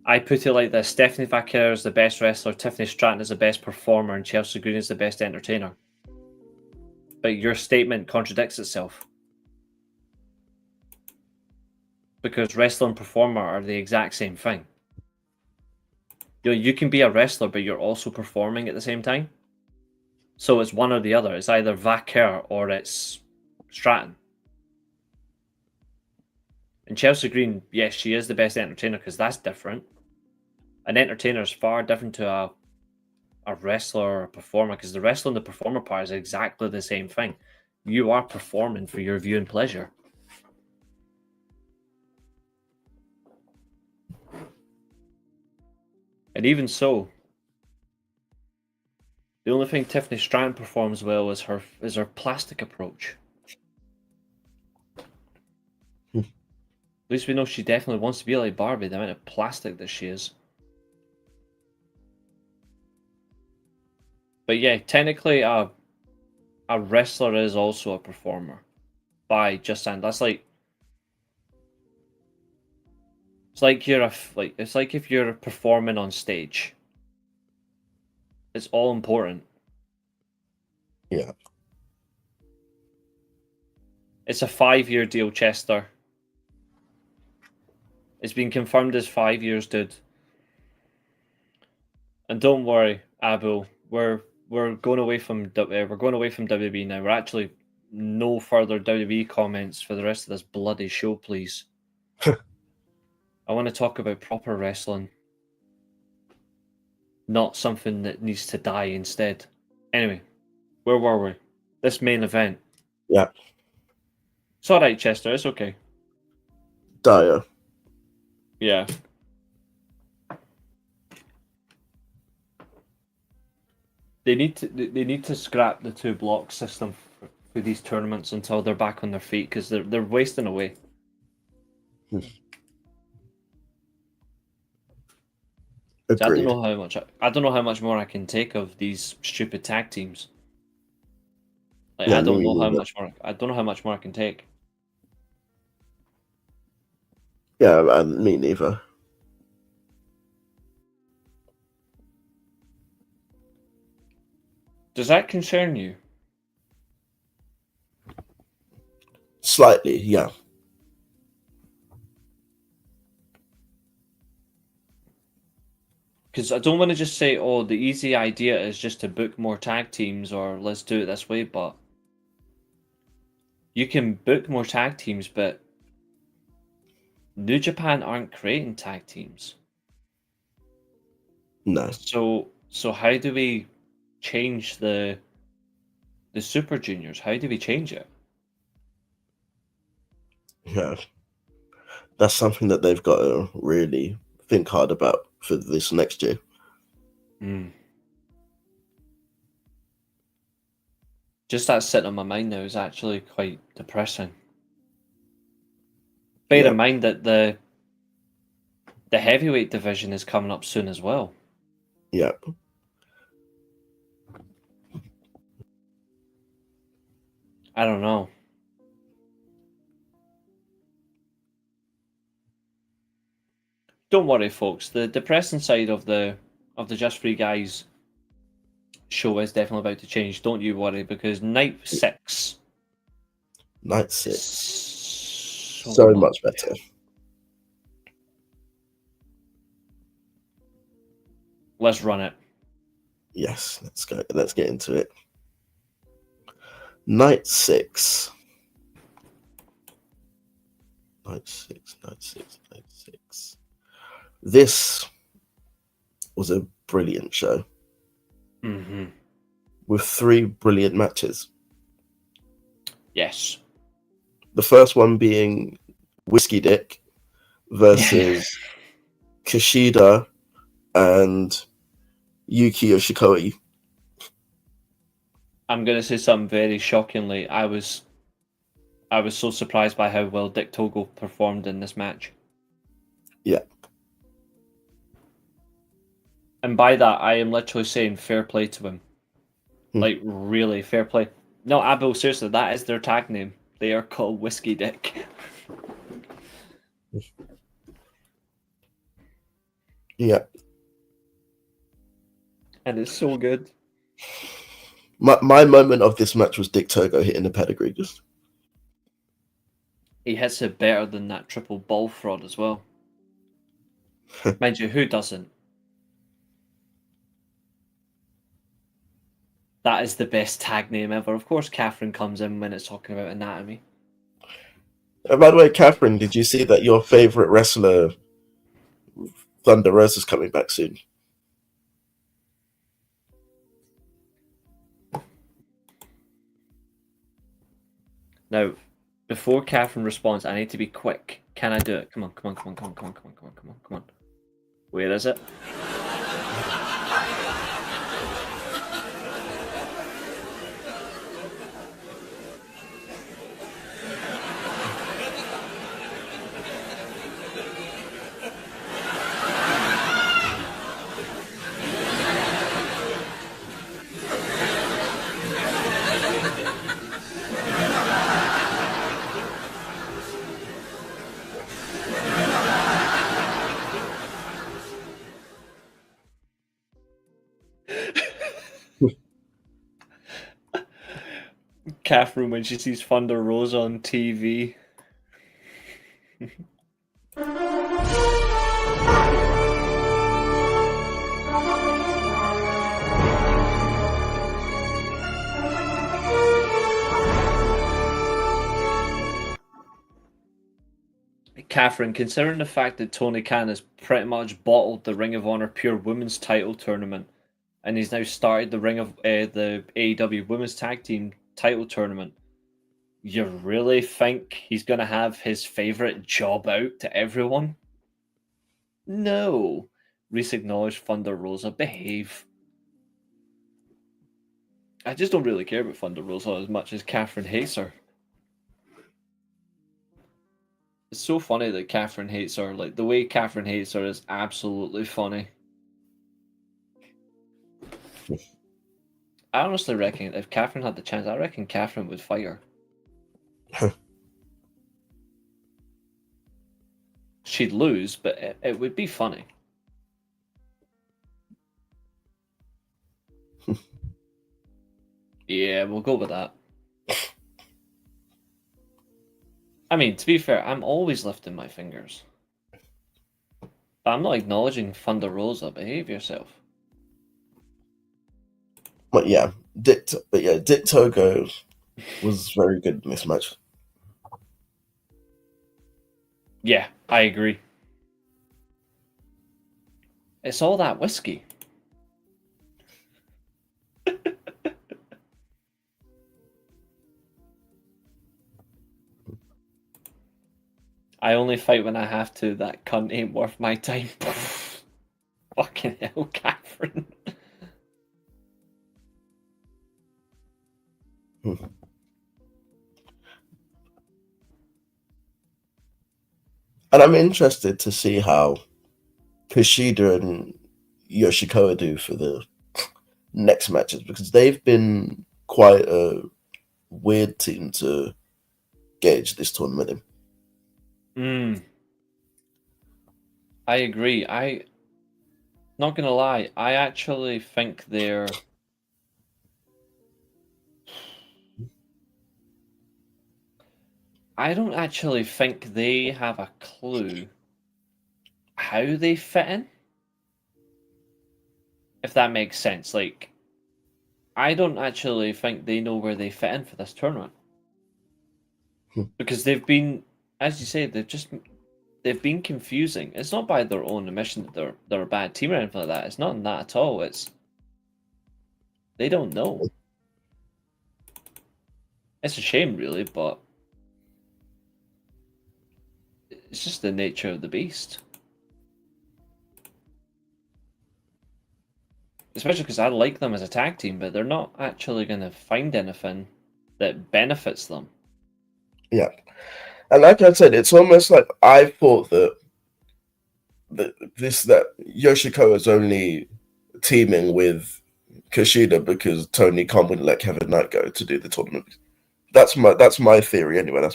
I put it like this: Stephanie Vaquero is the best wrestler, Tiffany Stratton is the best performer, and Chelsea Green is the best entertainer. But your statement contradicts itself. Because wrestler and performer are the exact same thing. You can be a wrestler, but you're also performing at the same time. So it's one or the other. It's either Vaquero or it's Stratton. And Chelsea Green, yes, she is the best entertainer, because that's different. An entertainer is far different to a wrestler or a performer, because the wrestler and the performer part is exactly the same thing. You are performing for your viewing pleasure. And even so, the only thing Tiffany Stratton performs well is her plastic approach. At least we know she definitely wants to be like Barbie, the amount of plastic that she is. But yeah, technically a wrestler is also a performer. By just saying, that's like, it's like if you're performing on stage. It's all important. Yeah. It's a 5-year deal, Chester. It's been confirmed as 5 years, dude. And don't worry, Abu. We're going away from WB now. We're actually no further WB comments for the rest of this bloody show, please. I want to talk about proper wrestling, not something that needs to die instead. Anyway, where were we? This main event. Yeah. It's all right, Chester. It's okay. Dire. Yeah. They need to scrap the 2 block system for these tournaments until they're back on their feet, because they're wasting away. So I don't know how much more I can take of these stupid tag teams. Like, Yeah, I don't me know how neither. much more. I don't know how much more I can take. Yeah, me neither. Does that concern you? Slightly, yeah. Because I don't want to just say, oh, the easy idea is just to book more tag teams, or let's do it this way, but you can book more tag teams, but New Japan aren't creating tag teams. No. So how do we change the Super Juniors? How do we change it? Yeah. That's something that they've got to really think hard about for this next year. Just that sitting on my mind now is actually quite depressing. Bear in mind that the heavyweight division is coming up soon as well. Yeah. I don't know. Don't worry, folks. The depressing side of the Just Free Guys show is definitely about to change. Don't you worry, because night 6. Night 6. So much better. Let's run it. Yes, let's go. Let's get into it. Night 6. Night 6. This was a brilliant show. Mm-hmm. With 3 brilliant matches. Yes. The first one being Whiskey Dick versus Kushida and Yuki Yoshikoi. I'm going to say something very shockingly. I was so surprised by how well Dick Togo performed in this match. Yeah. And by that, I am literally saying fair play to him. Like, really, fair play. No, Abel, seriously, that is their tag name. They are called Whiskey Dick. Yeah. And it's so good. My moment of this match was Dick Togo hitting the pedigree. Just He hits it better than that triple ball fraud as well. Mind you, who doesn't? That is the best tag name ever. Of course, Catherine comes in when it's talking about anatomy. By the way, Catherine, did you see that your favorite wrestler, Thunder Rosa's coming back soon? Now, before Catherine responds, I need to be quick. Can I do it? Come on. Where is it? Catherine when she sees Thunder Rosa on TV. Catherine, considering the fact that Tony Khan has pretty much bottled the Ring of Honor Pure Women's title tournament, and he's now started the AEW Women's Tag Team title tournament, you really think he's going to have his favorite job out to everyone? No. Reece acknowledged Thunder Rosa. Behave. I just don't really care about Thunder Rosa as much as Catherine hates her. It's so funny that Catherine hates her. Like, the way Catherine hates her is absolutely funny. I honestly reckon if Catherine had the chance, I reckon Catherine would fight her. She'd lose, but it would be funny. Yeah, we'll go with that. I mean, to be fair, I'm always lifting my fingers. But I'm not acknowledging Thunder Rosa. Behave yourself. But yeah, Dick Togo was very good in this match. Yeah, I agree. It's all that whiskey. I only fight when I have to. That cunt ain't worth my time. Fucking hell, Catherine. And I'm interested to see how Kushida and Yoshikawa do for the next matches, because they've been quite a weird team to gauge this tournament in. I agree. Not gonna lie, I actually think they're I don't actually think they have a clue how they fit in. If that makes sense. Like, I don't actually think they know where they fit in for this tournament. Because they've been, as you say, they've been confusing. It's not by their own admission that they're a bad team or anything like that. It's not in that at all. It's they don't know. It's a shame, really, but it's just the nature of the beast. Especially because I like them as a tag team, but they're not actually going to find anything that benefits them. Yeah. And like I said, it's almost like I thought that Yoshiko is only teaming with Kushida because Tony Khan wouldn't let Kevin Knight go to do the tournament. That's my theory anyway.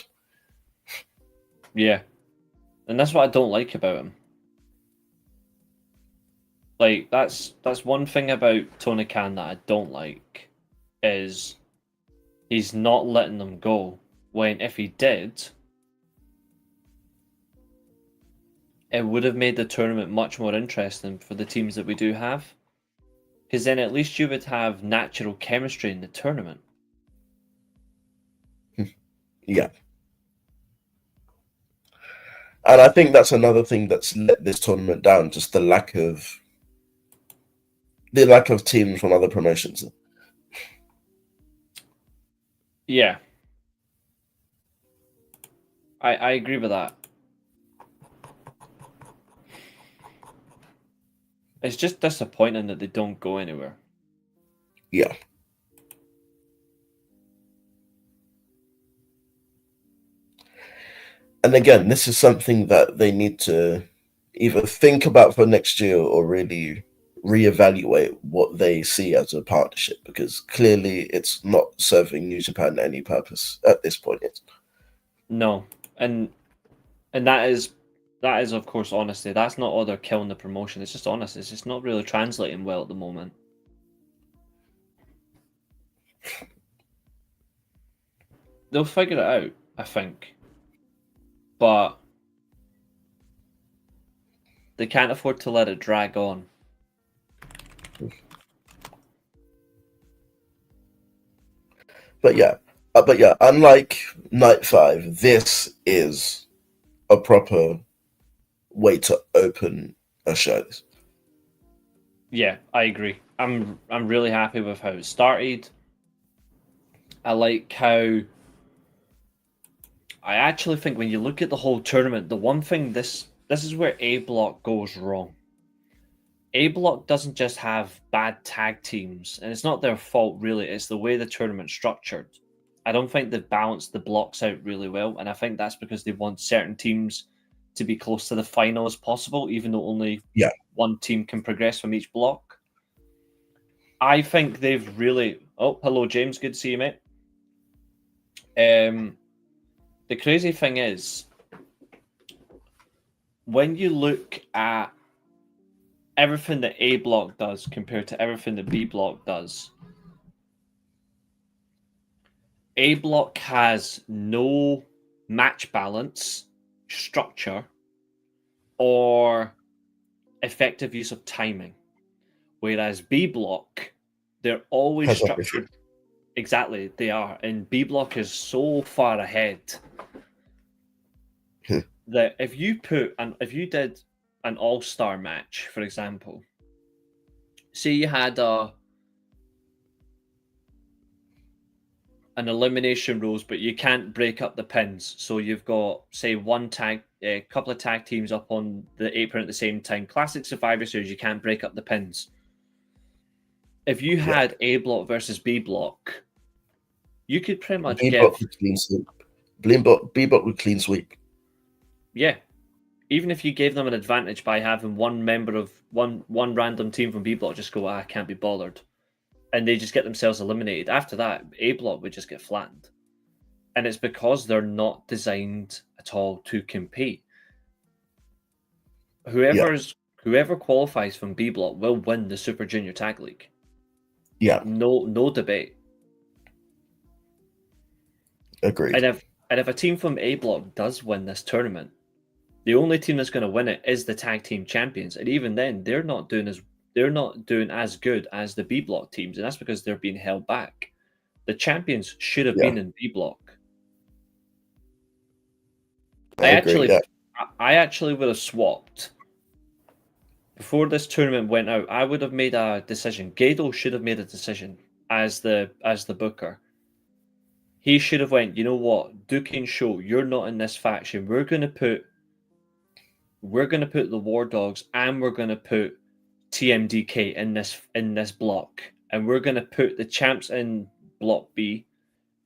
Yeah. And that's what I don't like about him. Like, that's one thing about Tony Khan that I don't like, is he's not letting them go, when if he did, it would have made the tournament much more interesting for the teams that we do have. Because then at least you would have natural chemistry in the tournament. Yeah. And I think that's another thing that's let this tournament down, just the lack of teams from other promotions. Yeah. I agree with that. It's just disappointing that they don't go anywhere. Yeah. And again, this is something that they need to either think about for next year or really reevaluate what they see as a partnership, because clearly it's not serving New Japan any purpose at this point. No. And that is of course honesty. That's not all they're killing the promotion. It's just honest. It's just not really translating well at the moment. they'll figure it out, I think. But they can't afford to let it drag on. But yeah, unlike Night 5, this is a proper way to open a show. Yeah, I agree. I'm really happy with how it started. I like how I actually think when you look at the whole tournament, the one thing this is where A Block goes wrong. A Block doesn't just have bad tag teams, and it's not their fault really, it's the way the tournament's structured. I don't think they've balanced the blocks out really well, and I think that's because they want certain teams to be close to the final as possible, even though only one team can progress from each block. I think they've really... Oh, hello James, good to see you, mate. The crazy thing is, when you look at everything that A Block does compared to everything that B Block does, A Block has no match balance, structure, or effective use of timing. Whereas B Block, they're always structured. Exactly, they are. And B Block is so far ahead that if you did an all-star match, for example, say you had an elimination rules, but you can't break up the pins. So you've got, say, a couple of tag teams up on the apron at the same time. Classic Survivor Series, you can't break up the pins. If you had A Block versus B Block, you could pretty much B Block would clean sweep. B Block would clean sweep. Yeah. Even if you gave them an advantage by having one member of one random team from B Block just go, I can't be bothered, and they just get themselves eliminated. After that, A Block would just get flattened. And it's because they're not designed at all to compete. Whoever qualifies from B Block will win the Super Junior Tag League. Yeah. No debate. Agreed. And if a team from A Block does win this tournament, the only team that's going to win it is the tag team champions. And even then, they're not doing as good as the B Block teams, and that's because they're being held back. The champions should have been in B Block. I actually would have swapped. Before this tournament went out, I would have made a decision. Gado should have made a decision as the booker. He should have went, you know what, Duke and Show, you're not in this faction. We're gonna put the War Dogs and we're gonna put TMDK in this block. And we're gonna put the champs in block B,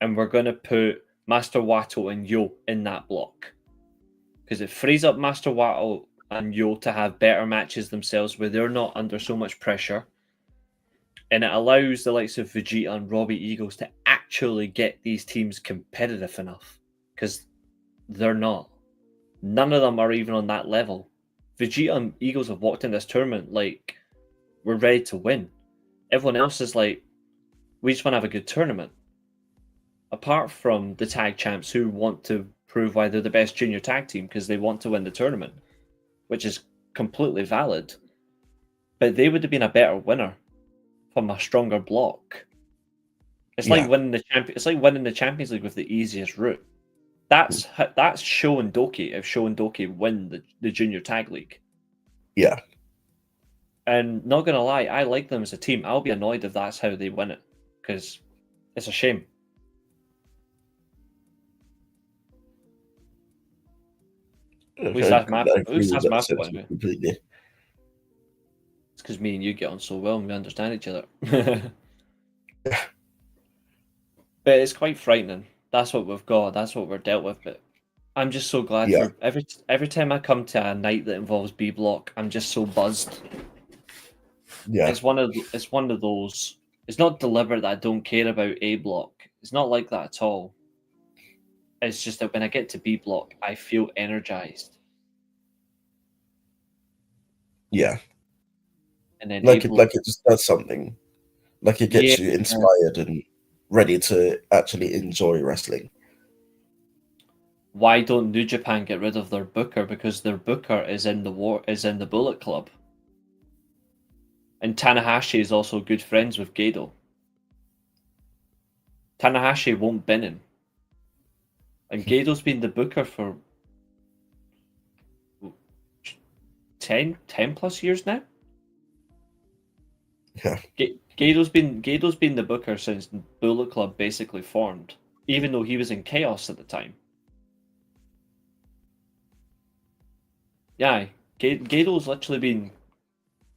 and we're gonna put Master Watto and Yo in that block. Because it frees up Master Watto and Yo to have better matches themselves where they're not under so much pressure. And it allows the likes of Vegeta and Robbie Eagles to actually get these teams competitive enough. Because they're not. None of them are even on that level. Vegeta and Eagles have walked in this tournament like, we're ready to win. Everyone else is like, we just want to have a good tournament. Apart from the tag champs who want to prove why they're the best junior tag team because they want to win the tournament, which is completely valid. But they would have been a better winner from a stronger block. It's like winning the Champions League with the easiest route. That's Sho and Doki if Sho and Doki win the Junior Tag League. Yeah. And not gonna lie, I like them as a team. I'll be annoyed if that's how they win it, because it's a shame. At least that's my point of view. Completely. It's because me and you get on so well and we understand each other. But it's quite frightening. That's what we've got. That's what we're dealt with. But I'm just so glad for every time I come to a night that involves B Block, I'm just so buzzed. Yeah, it's one of those. It's not deliberate that I don't care about A Block. It's not like that at all. It's just that when I get to B Block, I feel energized. Yeah, and then like it just does something. Like it gets you inspired and ready to actually enjoy wrestling. why don't New Japan get rid of their booker? Because their booker is in the Bullet Club. And Tanahashi is also good friends with Gedo. Tanahashi won't bin him. And Gedo's been the booker for 10 plus years now. Yeah. Gedo's been the booker since Bullet Club basically formed, even though he was in Chaos at the time. Yeah, Gedo's literally been,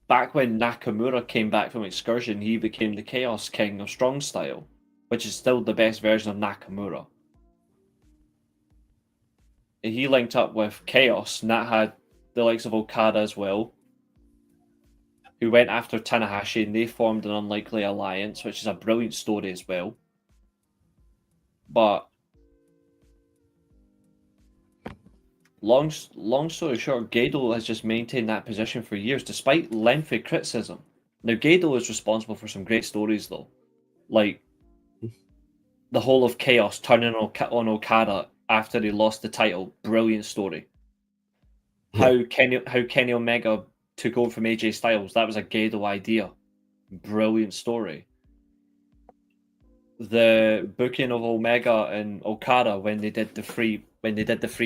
back when Nakamura came back from Excursion, he became the Chaos King of Strong Style, which is still the best version of Nakamura. And he linked up with Chaos, and that had the likes of Okada as well, who went after Tanahashi, and they formed an unlikely alliance, which is a brilliant story as well. But long story short, Gedo has just maintained that position for years, despite lengthy criticism. Now, Gedo is responsible for some great stories, though. Like, the whole of Chaos turning on Okada after he lost the title. Brilliant story. How Kenny Omega took over from AJ Styles. That was a Gedo idea. Brilliant story. The booking of Omega and Okada when they did the free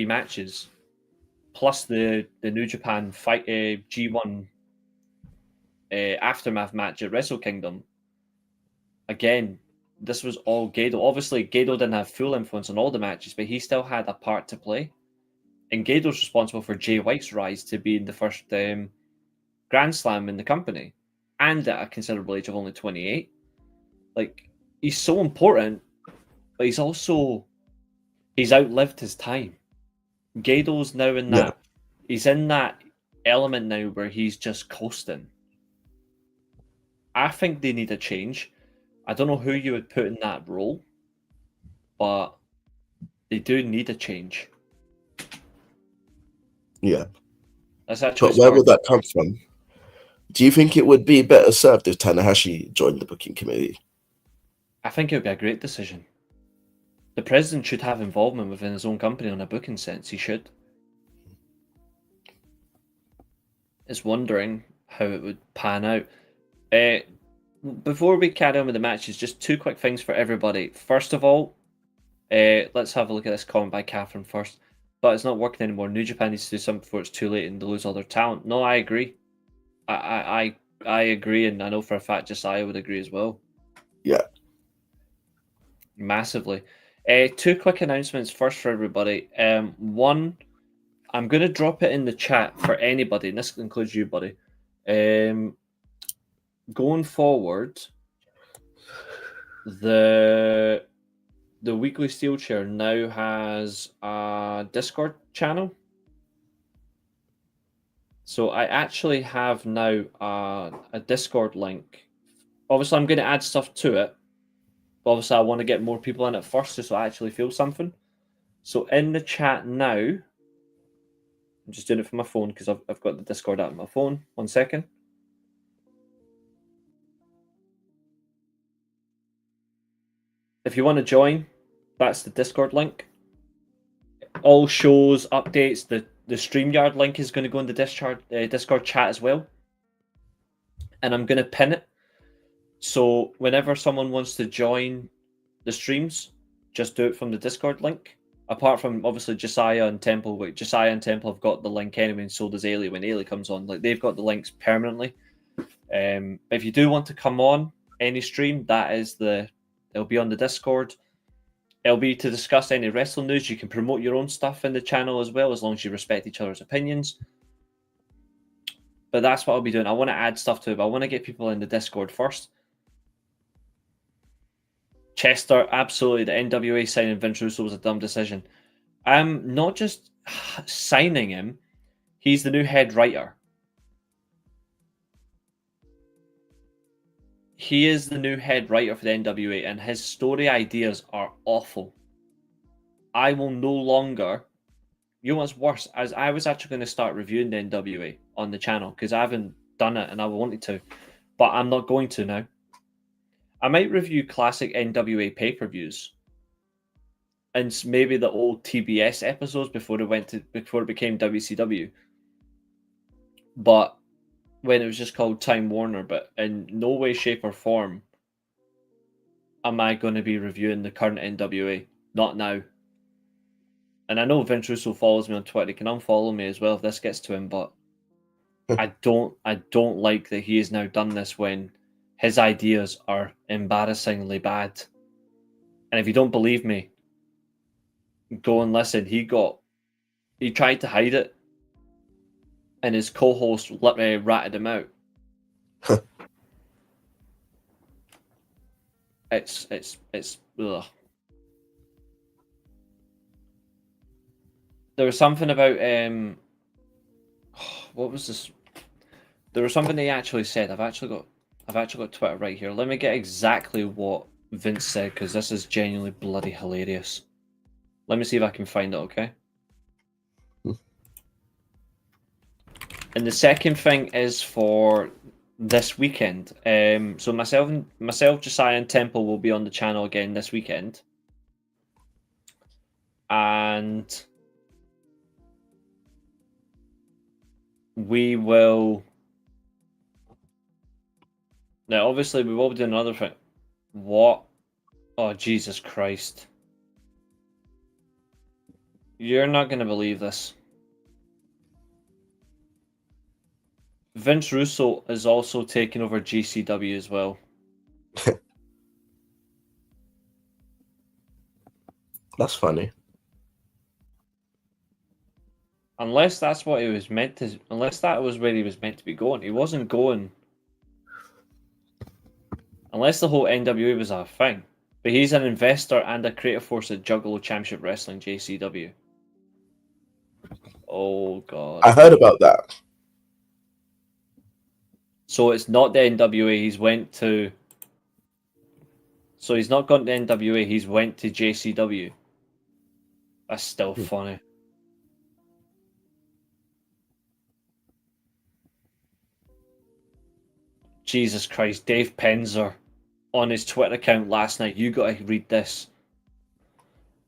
matches, plus the New Japan fight G1 aftermath match at Wrestle Kingdom. Again, this was all Gedo. Obviously, Gedo didn't have full influence on all the matches, but he still had a part to play. And Gedo's responsible for Jay White's rise to being the first Grand Slam in the company, and at a considerable age of only 28. Like, he's so important, but he's outlived his time. Gedo's now in that. He's in that element now where he's just coasting. I think they need a change. I don't know who you would put in that role, but they do need a change. Yeah. But where would that come from? Do you think it would be better served if Tanahashi joined the booking committee? I think it would be a great decision. The president should have involvement within his own company on a booking sense. He should. Is wondering how it would pan out. Before we carry on with the matches, just two quick things for everybody. First of all, let's have a look at this comment by Catherine first. But it's not working anymore. New Japan needs to do something before it's too late and they lose all their talent. No, I agree. I agree, and I know for a fact Josiah would agree as well. Yeah. Massively. Two quick announcements first for everybody. One, I'm going to drop it in the chat for anybody, and this includes you, buddy. Going forward, the weekly Steelchair now has a Discord channel. So I actually have now a Discord link. Obviously, I'm going to add stuff to it. But obviously, I want to get more people in it first so I actually feel something. So in the chat now, I'm just doing it from my phone because I've got the Discord app on my phone. 1 second. If you want to join, that's the Discord link. All shows, updates, the StreamYard link is going to go in the Discord chat as well. And I'm going to pin it. So whenever someone wants to join the streams, just do it from the Discord link. Apart from, obviously, Josiah and Temple. Josiah and Temple have got the link anyway, and so does Ailey when Ailey comes on. Like, they've got the links permanently. If you do want to come on any stream, it'll be on the Discord. It'll be to discuss any wrestling news. You can promote your own stuff in the channel as well, as long as you respect each other's opinions. But that's what I'll be doing. I want to add stuff to it, but I want to get people in the Discord first. Chester, absolutely. The NWA signing Vince Russo was a dumb decision. Not just signing him, he's the new head writer. He is the new head writer for the NWA, and his story ideas are awful. I will no longer... You know what's worse? As I was actually going to start reviewing the NWA on the channel, because I haven't done it and I wanted to, but I'm not going to now. I might review classic NWA pay-per-views. and maybe the old TBS episodes before it became WCW. But when it was just called Time Warner, but in no way, shape, or form am I going to be reviewing the current NWA. Not now. And I know Vince Russo follows me on Twitter. He can unfollow me as well if this gets to him, but I don't like that he has now done this when his ideas are embarrassingly bad. And if you don't believe me, go and listen. He tried to hide it, and his co-host ratted him out. It's ugh. There was something about what was this? There was something he actually said. I've actually got Twitter right here. Let me get exactly what Vince said, because this is genuinely bloody hilarious. Let me see if I can find it, okay? And the second thing is for this weekend. So myself, Josiah and Temple will be on the channel again this weekend. And we will... Now, obviously, we will be doing another thing. What? Oh, Jesus Christ. You're not going to believe this. Vince Russo is also taking over GCW as well. That's funny. Unless that's what he was meant to... Unless that was where he was meant to be going. He wasn't going... Unless the whole NWA was a thing. But he's an investor and a creative force at Juggalo Championship Wrestling, JCW. Oh, God. I heard about that. So it's not the NWA, he's went to... So he's not gone to NWA, he's went to JCW. That's still funny. Jesus Christ, Dave Penzer on his Twitter account last night. You got to read this.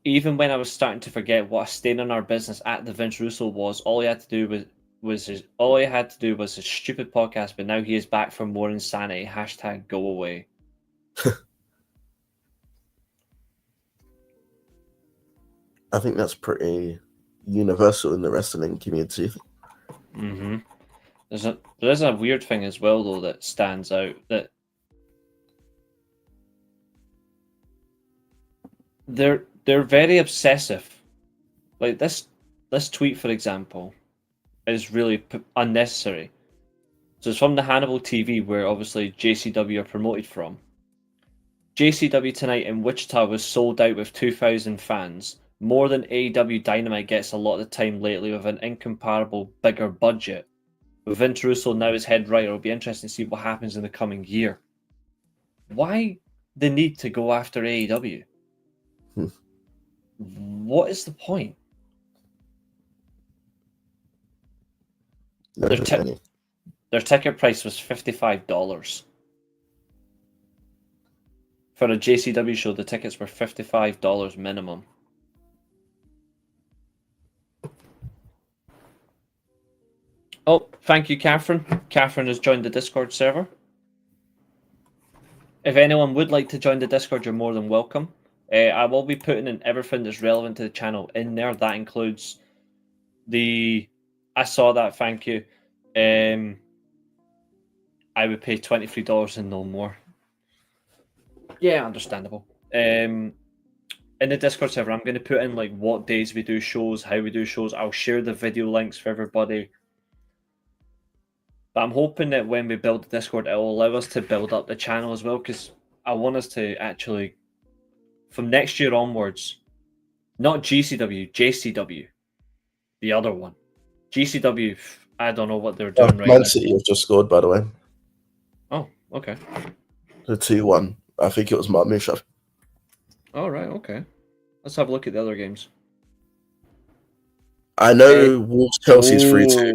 Even when I was starting to forget what a stain on our business at the Vince Russo was, all he had to do was his stupid podcast. But now he is back for more insanity. # go away. I think that's pretty universal in the wrestling community. Mm-hmm. There is a weird thing as well, though, that stands out, that they're very obsessive. Like this tweet, for example, is really unnecessary. So it's from the Hannibal TV, where obviously JCW are promoted from. JCW tonight in Wichita was sold out with 2,000 fans, more than AEW Dynamite gets a lot of the time lately, with an incomparable bigger budget. With Vince Russo now as head writer, it'll be interesting to see what happens in the coming year. Why the need to go after AEW? What is the point? Their ticket price was $55. For a JCW show, the tickets were $55 minimum. Oh, thank you, Catherine. Catherine has joined the Discord server. If anyone would like to join the Discord, you're more than welcome. I will be putting in everything that's relevant to the channel in there. That includes the... I saw that, thank you. I would pay $23 and no more. Yeah, understandable. In the Discord server, I'm going to put in like what days we do shows, how we do shows. I'll share the video links for everybody. But I'm hoping that when we build the Discord, it will allow us to build up the channel as well, because I want us to actually, from next year onwards, not GCW, JCW, the other one. GCW, I don't know what they're doing right now. Man City have just scored, by the way. Oh, okay. The 2-1. I think it was Mark Misha. All right, okay. Let's have a look at the other games. I know Wolves Chelsea's 3-2.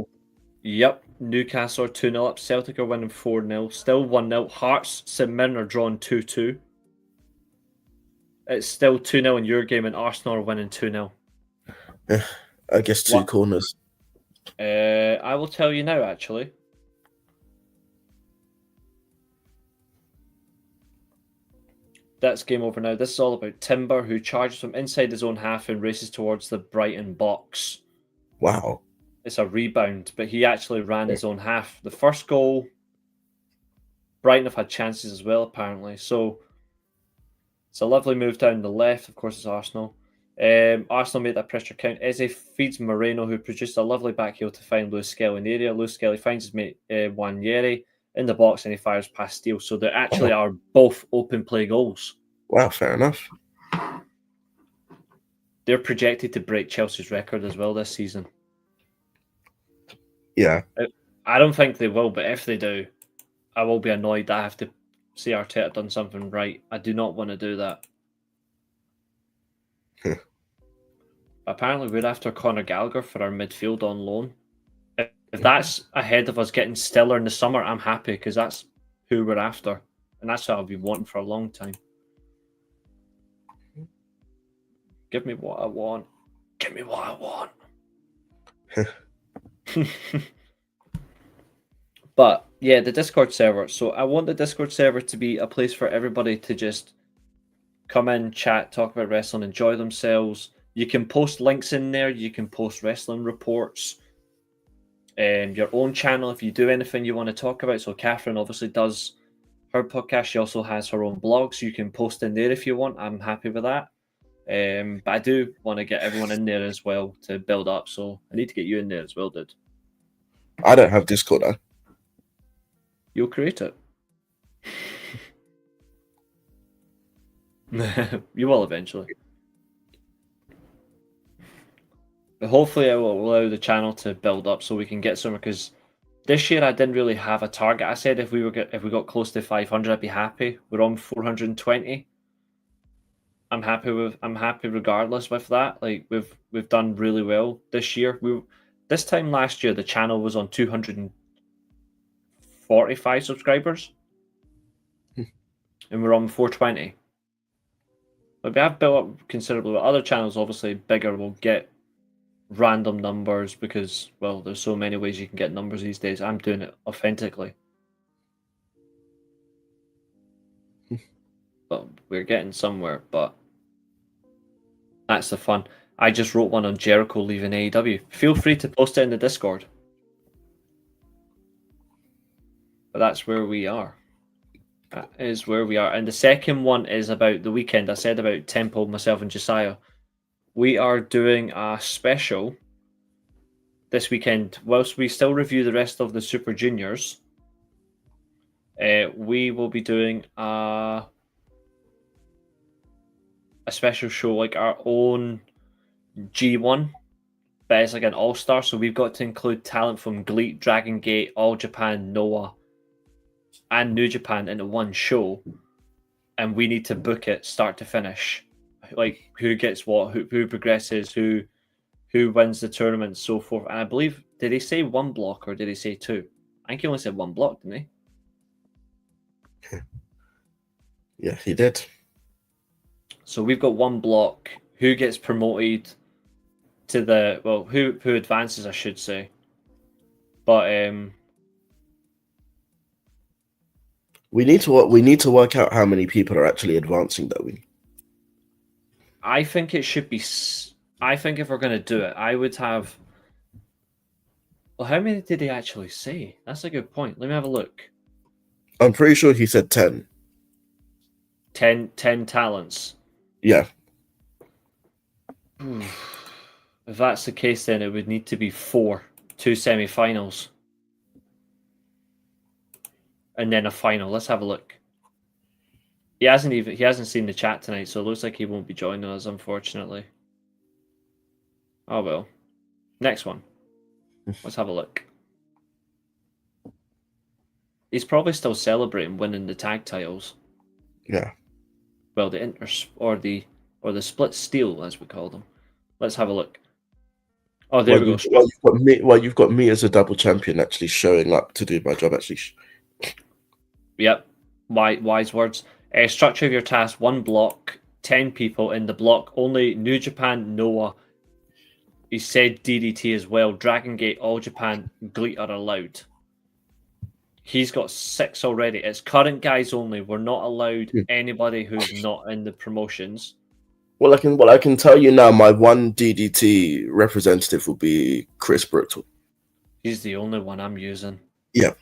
Yep. Newcastle are 2-0 up. Celtic are winning 4-0. Still 1-0. Hearts, St Mirren are drawn 2-2. It's still 2-0 in your game, and Arsenal are winning 2-0. I guess two What? corners. I will tell you now, actually. That's game over now. This is all about Timber, who charges from inside his own half and races towards the Brighton box. Wow. It's a rebound, but he actually ran his own half. The first goal, Brighton have had chances as well, apparently. So it's a lovely move down the left. Of course, it's Arsenal. Arsenal made that pressure count. Eze feeds Moreno, who produced a lovely back heel to find Lewis Skelly in the area. Lewis Skelly finds his mate Wanyeri in the box, and he fires past Steele. So there actually are both open play goals. Wow, fair enough. They're projected to break Chelsea's record as well this season. Yeah. I don't think they will, but if they do, I will be annoyed that I have to say Arteta done something right. I do not want to do that. Apparently, we're after Conor Gallagher for our midfield on loan. If that's ahead of us getting Stiller in the summer, I'm happy because that's who we're after. And that's what I've been wanting for a long time. Give me what I want. Give me what I want. But yeah, the Discord server. So I want the Discord server to be a place for everybody to just come in, chat, talk about wrestling, enjoy themselves. You can post links in there. You can post wrestling reports. Your own channel if you do anything you want to talk about. So Catherine obviously does her podcast. She also has her own blog, so you can post in there if you want. I'm happy with that. But I do want to get everyone in there as well to build up. So I need to get you in there as well, dude. I don't have Discord now. You'll create it. You will eventually. But hopefully I will allow the channel to build up so we can get somewhere, because this year I didn't really have a target. I said if we got close to 500, I'd be happy. We're on 420. I'm happy regardless with that. Like we've done really well this year. This time last year the channel was on 245 subscribers. And we're on 420. But we have built up considerably. Other channels obviously bigger will get random numbers because, well, there's so many ways you can get numbers these days. I'm doing it authentically. But we're getting somewhere, but that's the fun. I just wrote one on Jericho leaving AEW. Feel free to post it in the Discord. But that's where we are. That is where we are. And the second one is about the weekend. I said about Temple, myself, and Josiah. We are doing a special this weekend. Whilst we still review the rest of the Super Juniors, we will be doing a special show, like our own G1, but it's like an all-star. So we've got to include talent from GLEAT, Dragon Gate, All Japan, Noah, and New Japan into one show, and we need to book it start to finish. Like who gets what, who progresses, who wins the tournament, so forth. And I believe, did he say one block or did he say two? I think he only said one block, didn't he? Yeah, he did. So we've got one block. Who gets promoted to the, well, who advances, I should say. But we need to work out how many people are actually advancing, don't we? I think it should be. I think if we're going to do it, I would have. Well, how many did he actually say? That's a good point. Let me have a look. I'm pretty sure he said 10. 10 talents. Yeah. If that's the case, then it would need to be 2 semi-finals. And then a final. Let's have a look. He hasn't seen the chat tonight, so it looks like he won't be joining us, unfortunately. Oh well. Next one. Let's have a look. He's probably still celebrating winning the tag titles. Yeah. Well, the or the split steel, as we call them. Let's have a look. Oh, there we go. You've got me as a double champion actually showing up to do my job. Actually. Yep. Wise words. Structure of your task: 1 block, 10 people in the block. Only New Japan, Noah. He said DDT as well. Dragon Gate, All Japan, GLEAT are allowed. He's got 6 already. It's current guys only. We're not allowed anybody who's not in the promotions. Well, I can tell you now. My one DDT representative will be Chris Brooks. He's the only one I'm using. Yeah.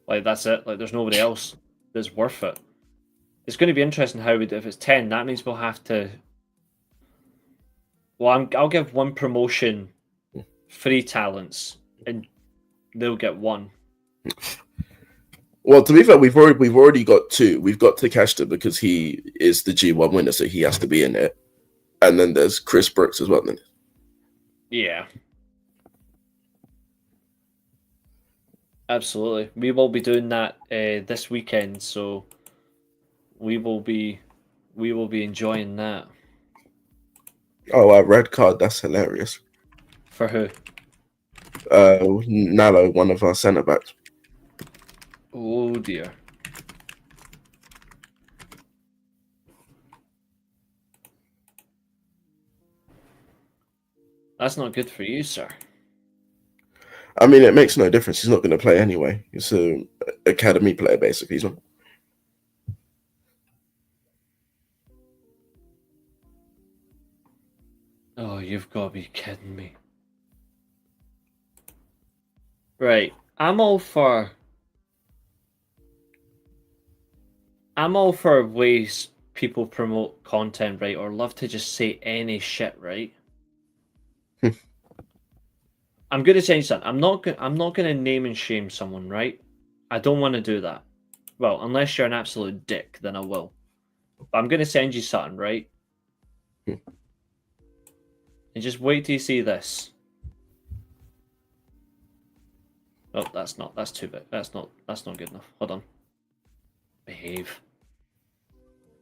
Like, that's it. Like, there's nobody else that's worth it. It's going to be interesting how we do. If it's 10, that means we'll have to. Well, I'll give one promotion 3 talents, and they'll get 1. Well, to be fair, we've already got 2. We've got Takeshita because he is the G1 winner, so he has to be in it. And then there's Chris Brooks as well. Then. Yeah. Absolutely. We will be doing that this weekend, so we will be enjoying that. Oh, red card. That's hilarious. For who? Nalo, one of our centre backs. Oh dear. That's not good for you, sir. I mean, it makes no difference. He's not going to play anyway. He's an academy player, basically. He's not. Oh, you've got to be kidding me. Right. I'm all for ways people promote content, right? Or love to just say any shit, right? I'm going to say something. I'm not going to name and shame someone, right? I don't want to do that. Well, unless you're an absolute dick, then I will. But I'm going to send you something, right? And just wait till you see this. Oh, that's too big. That's not good enough. Hold on. Behave.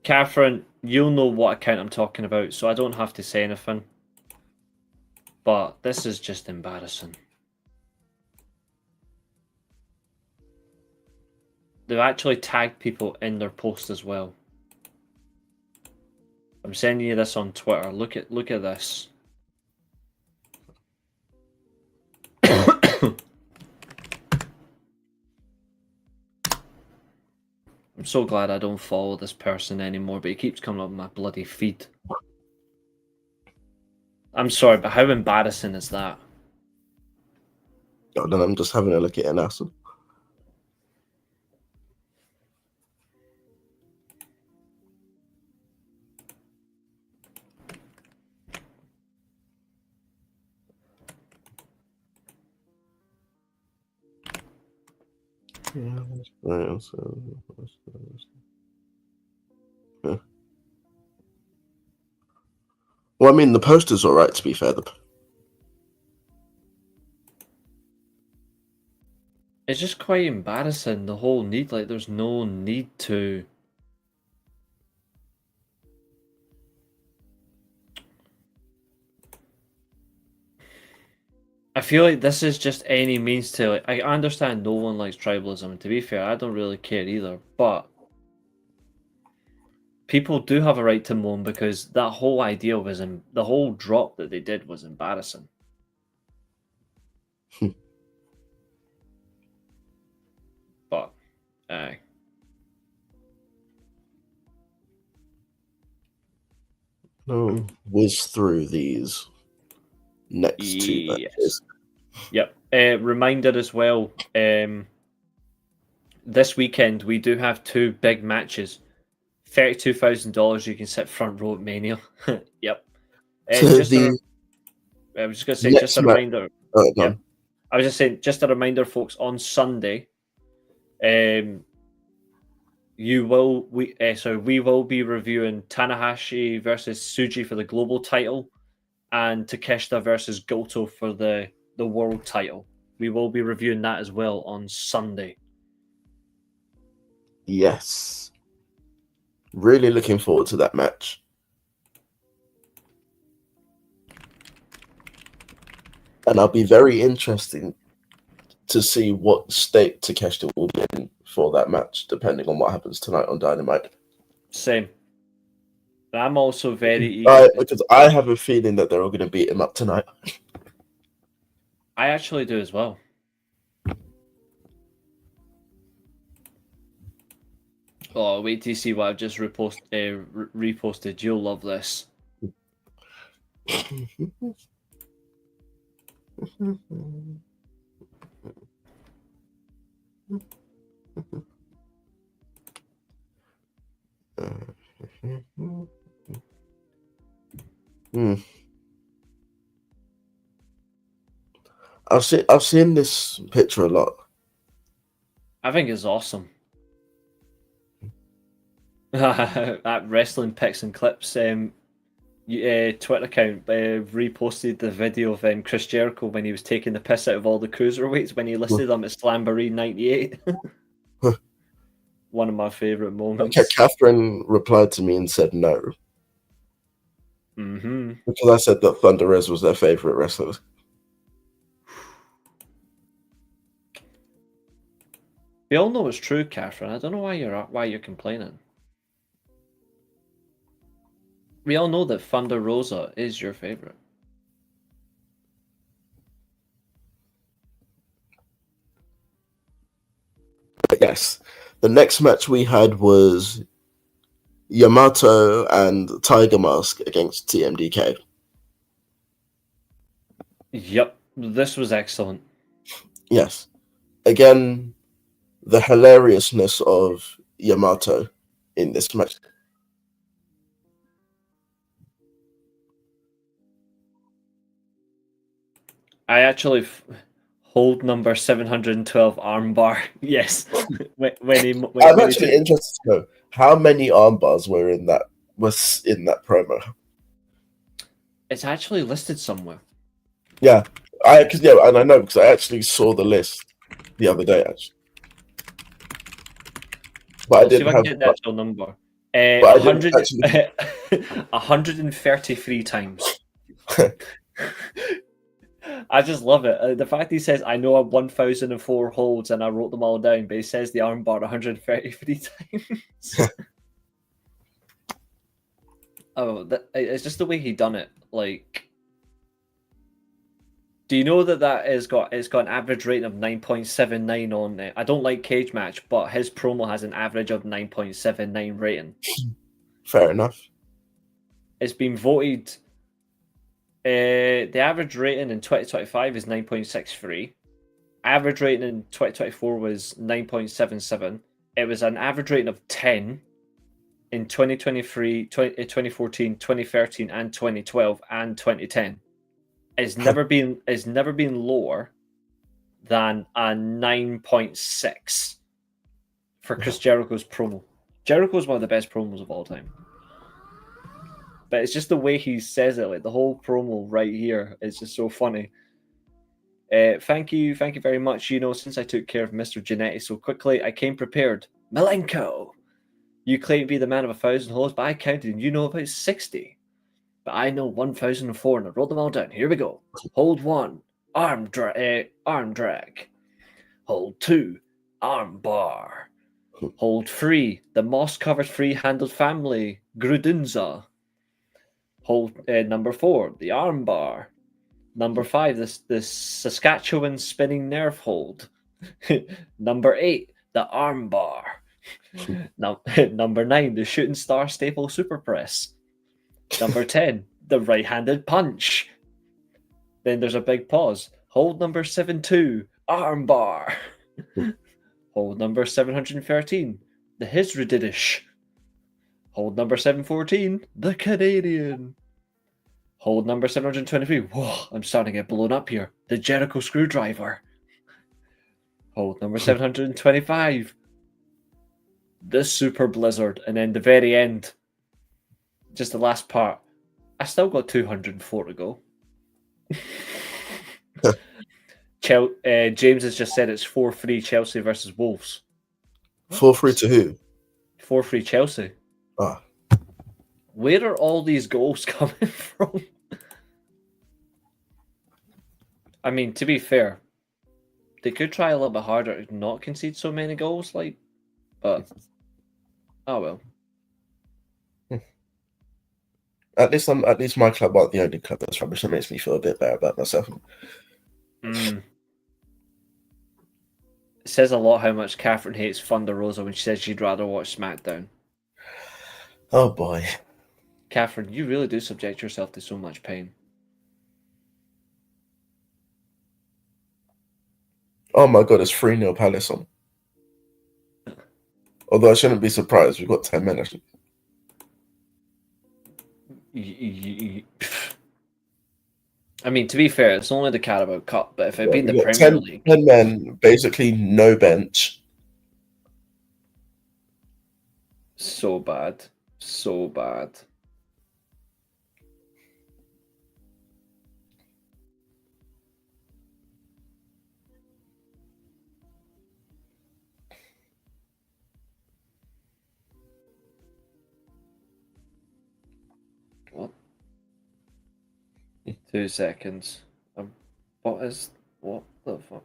Catherine, you'll know what account I'm talking about, so I don't have to say anything. But this is just embarrassing. They've actually tagged people in their post as well. I'm sending you this on Twitter. Look at this. I'm so glad I don't follow this person anymore, but he keeps coming up on my bloody feed. I'm sorry, but how embarrassing is that? Oh, then I'm just having a look at it now. So. Yeah. Well, I mean, the poster's all right, to be fair. It's just quite embarrassing, the whole need. Like, there's no need to. I feel like this is just any means to, like, I understand no one likes tribalism, and to be fair, I don't really care either, but people do have a right to moan because that whole idea was, the whole drop that they did was embarrassing. But, whiz through these next 2 matches. Yep. Reminder as well, this weekend we do have 2 big matches. $32,000 you can sit front row at Mania. Yep. I was just going to say, just a reminder. Yeah. I was just saying, just a reminder, folks, on Sunday, we will be reviewing Tanahashi versus Tsuji for the global title and Takeshita versus Goto for the world title. We will be reviewing that as well on Sunday. Yes. Really looking forward to that match. And I'll be very interested to see what state Takeshita will be in for that match, depending on what happens tonight on Dynamite. Same. I'm also very eager. Because I have a feeling that they're all going to beat him up tonight. I actually do as well. Oh, wait till you see what I've just reposted. You'll love this. I've seen this picture a lot. I think it's awesome. That Wrestling Pics and Clips Twitter account reposted the video of Chris Jericho when he was taking the piss out of all the cruiserweights when he listed them as Slamboree 98. One of my favourite moments. Okay, Catherine replied to me and said no. Mm-hmm. Because I said that Thunder Rez was their favourite wrestler. We all know it's true, Catherine. I don't know why you're complaining. We all know that Thunder Rosa is your favourite. Yes. The next match we had was Yamato and Tiger Mask against TMDK. Yep, this was excellent. Yes. Again, the hilariousness of Yamato in this match. I actually hold number 712 armbar. Yes. I'm actually interested to know how many arm bars was in that promo. It's actually listed somewhere. Yeah, and I know because I actually saw the list the other day. Actually, but I didn't have get the actual number. 133 times. I just love it. The fact he says, I know I have 1,004 holds and I wrote them all down, but he says the armbar 133 times. It's just the way he done it. Like, do you know that it's got an average rating of 9.79 on it? I don't like Cage Match, but his promo has an average of 9.79 rating. Fair enough. It's been voted. The average rating in 2025 is 9.63. Average rating in 2024 was 9.77. It was an average rating of 10 in 2023, 2014, 2013, and 2012, and 2010. It's never been lower than a 9.6 for Chris Jericho's promo. Jericho is one of the best promos of all time. But it's just the way he says it, like the whole promo right here is just so funny. Thank you very much. Since I took care of Mr. Genetti so quickly, I came prepared. Malenko, you claim to be the man of 1,000 holes, but I counted and you know about 60. But I know 1,004 and I wrote them all down. Here we go. Hold 1, arm drag. Hold 2, arm bar. Hold 3, the moss-covered free-handled family, Grudunza. Hold number 4, the arm bar. Number 5, the Saskatchewan spinning nerve hold. Number 8, the arm bar. Number 9, the shooting star staple super press. Number 10, the right-handed punch. Then there's a big pause. Hold number 7-2, arm bar. Hold number 713, the Hizrididish. Hold number 714, the Canadian. Hold number 723, whoa, I'm starting to get blown up here, the Jericho screwdriver. Hold number 725, the Super Blizzard. And then the very end, just the last part, I still got 204 to go. James has just said it's 4-3 Chelsea versus Wolves. 4-3 to who? 4-3 Chelsea. Ah. Where are all these goals coming from? I mean, to be fair, they could try a little bit harder to not concede so many goals, but oh well. At least my club aren't the only club that's rubbish. That makes me feel a bit better about myself. It says a lot how much Catherine hates Thunder Rosa when she says she'd rather watch SmackDown. Oh boy. Catherine, you really do subject yourself to so much pain. Oh my god, it's 3-0 Palace on. Although I shouldn't be surprised, we've got 10 minutes. I mean, to be fair, it's only the Carabao Cup, but if it'd been the Premier 10, League... 10 men, basically no bench. So bad. So bad. What? 2 seconds. What the fuck?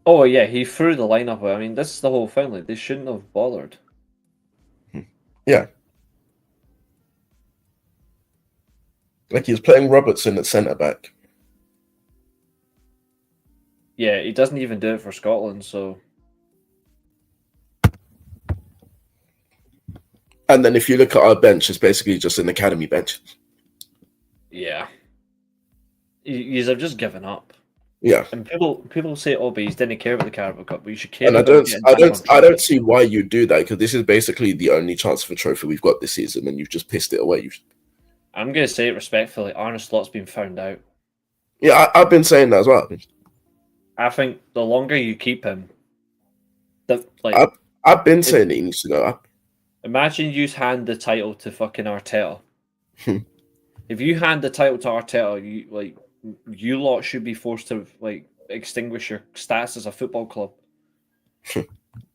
Oh yeah, he threw the lineup away. I mean, this is the whole thing. Like, they shouldn't have bothered. Yeah. Like, he's playing Robertson at centre back. Yeah, he doesn't even do it for Scotland, so... And then if you look at our bench, it's basically just an academy bench. Yeah. He's have just given up. Yeah. And people say, "Oh, but he didn't care about the Carabao Cup." But you should care. And about I don't see why you do that, because this is basically the only chance for a trophy we've got this season, and you've just pissed it away. I'm gonna say it respectfully. Arne Slot's been found out. Yeah, I've been saying that as well. I think the longer you keep him, I've been saying that he needs to go up. Imagine you hand the title to fucking Arteta. If you hand the title to Arteta, you lot should be forced to extinguish your status as a football club.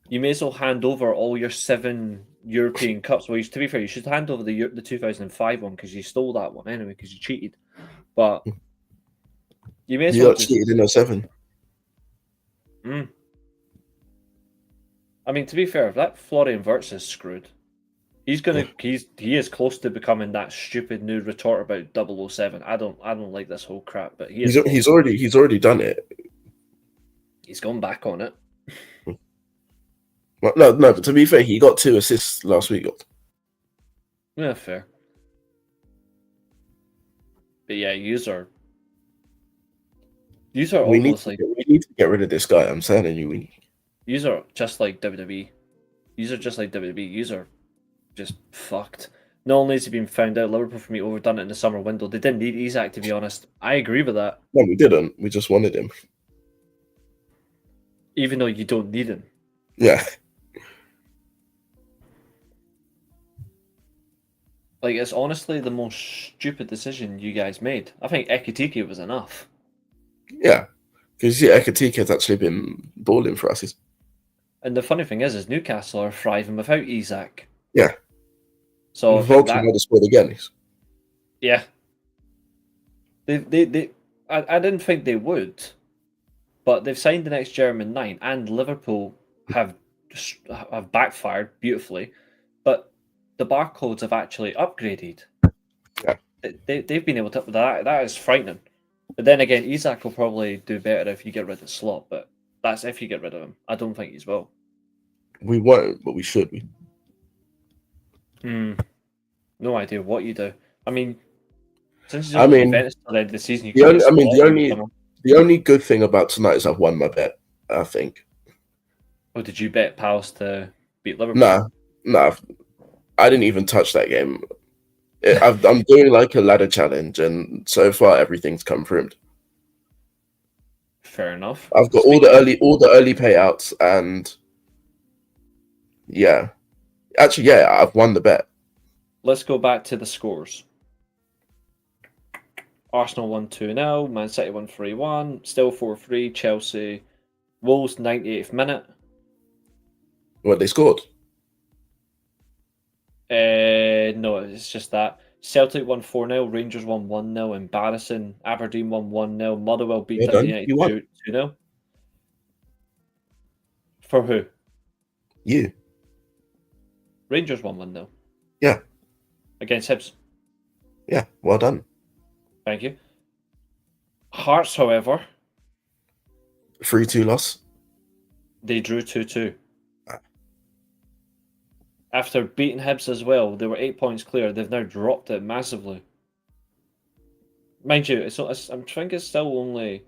You may as well hand over all your 7 European Cups. Well, to be fair, you should hand over the 2005 one because you stole that one anyway because you cheated. But you may as well. You got cheated in 07. I mean, to be fair, if that Florian Wirtz is screwed, he is close to becoming that stupid new retort about 007. I don't like this whole crap, but he's already done it. He's gone back on it. Well, no, but to be fair, he got 2 assists last week. Yeah, fair. But yeah, user. We need to get rid of this guy. I'm saying you. User just like WWE. User just like WWE. User just fucked. Not only has he been found out, Liverpool for me overdone it in the summer window. They didn't need Isak, to be honest. I agree with that. No, we didn't. We just wanted him. Even though you don't need him. Yeah. It's honestly the most stupid decision you guys made. I think Ekitike was enough. Yeah. Because you see, Ekitike has actually been balling for us. And the funny thing is Newcastle are thriving without Isak. Yeah. So Volta scored again. Yeah. I didn't think they would, but they've signed the next German 9, and Liverpool have backfired beautifully, but the barcodes have actually upgraded. Yeah. They've been able to. That is frightening. But then again, Isak will probably do better if you get rid of Slot, but that's if you get rid of him. I don't think he's will. We won't, but we should. No idea what you do. I mean, since he's only Juventus till the end of the season, the only good thing about tonight is I've won my bet, I think. Oh, did you bet Palace to beat Liverpool? Nah. I didn't even touch that game. I'm doing like a ladder challenge, and so far everything's confirmed. Fair enough. I've got all the early payouts, and yeah, actually, yeah, I've won the bet. Let's go back to the scores. Arsenal won 2-0, Man City won 3-1, still 4-3, Chelsea, Wolves 98th minute. What, they scored? No, it's just that. Celtic won 4-0, Rangers won 1-0, embarrassing. Aberdeen won 1-0, Motherwell beat Well Dundee done. United You won. 2-0. For who? You. Rangers won 1-0. Yeah. Against Hibs. Yeah. Well done. Thank you. Hearts, however, 3-2 loss. they drew 2-2. After beating Hibs as well, they were 8 points clear. They've now dropped it massively. Mind you, I think it's still only...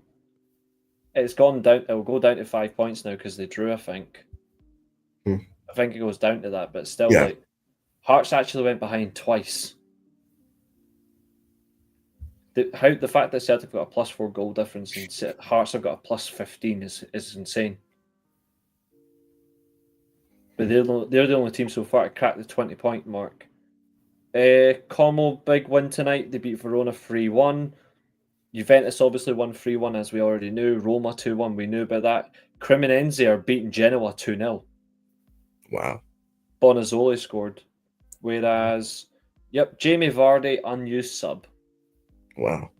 It's gone down. It'll go down to 5 points now because they drew, I think. Hmm. I think it goes down to that, but still, Yeah. like, Hearts actually went behind twice. The fact that Celtic got a +4 goal difference and Hearts have got a +15 is insane. But they're the only team so far to crack the 20-point mark. Como, big win tonight. They beat Verona 3-1. Juventus obviously won 3-1 as we already knew. Roma 2-1, we knew about that. Cremonense are beating Genoa 2-0. Wow. Bonazzoli scored. Whereas, Jamie Vardy, unused sub. Wow.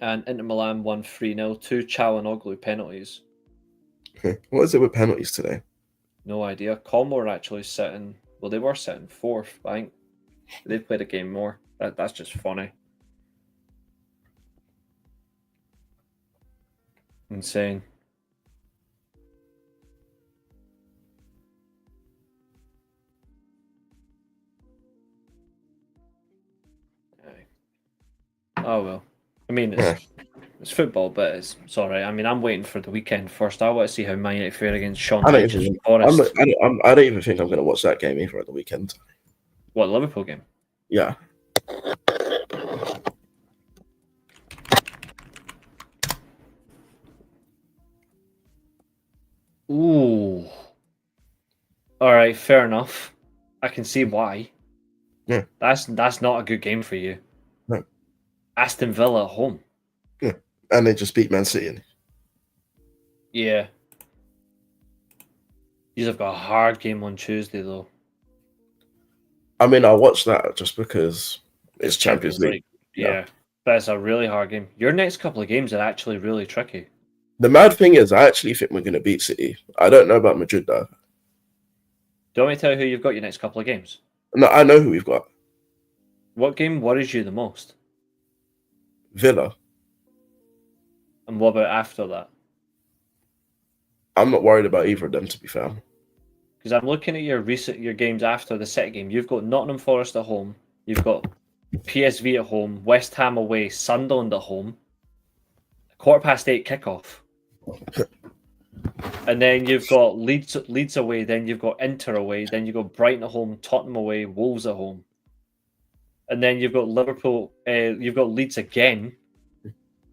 And Inter Milan won 3-0. 2 Çalhanoğlu penalties. What is it with penalties today? No idea. Como are actually sitting... Well, they were sitting 4th, I think. They've played a game more. That's just funny. Insane. Oh well. I mean, it's football, but it's alright. I mean, I'm waiting for the weekend first. I want to see how Man United fare against Sean Dyche's Forest. I don't even think I'm going to watch that game either at the weekend. What, Liverpool game? Yeah. Ooh. Alright, fair enough. I can see why. Yeah. That's not a good game for you. No. Aston Villa at home. Yeah. And they just beat Man City. Yeah. You've got a hard game on Tuesday, though. I mean, I'll watch that just because it's Champions League. Yeah. But it's a really hard game. Your next couple of games are actually really tricky. The mad thing is, I actually think we're going to beat City. I don't know about Madrid, though. Do you want me to tell you who you've got your next couple of games? No, I know who we've got. What game worries you the most? Villa. And what about after that? I'm not worried about either of them, to be fair. Because I'm looking at your games after the City game. You've got Nottingham Forest at home. You've got PSV at home. West Ham away. Sunderland at home. 8:15 kickoff. And then you've got Leeds away. Then you've got Inter away. Then you've got Brighton at home. Tottenham away. Wolves at home. And then you've got Liverpool. You've got Leeds again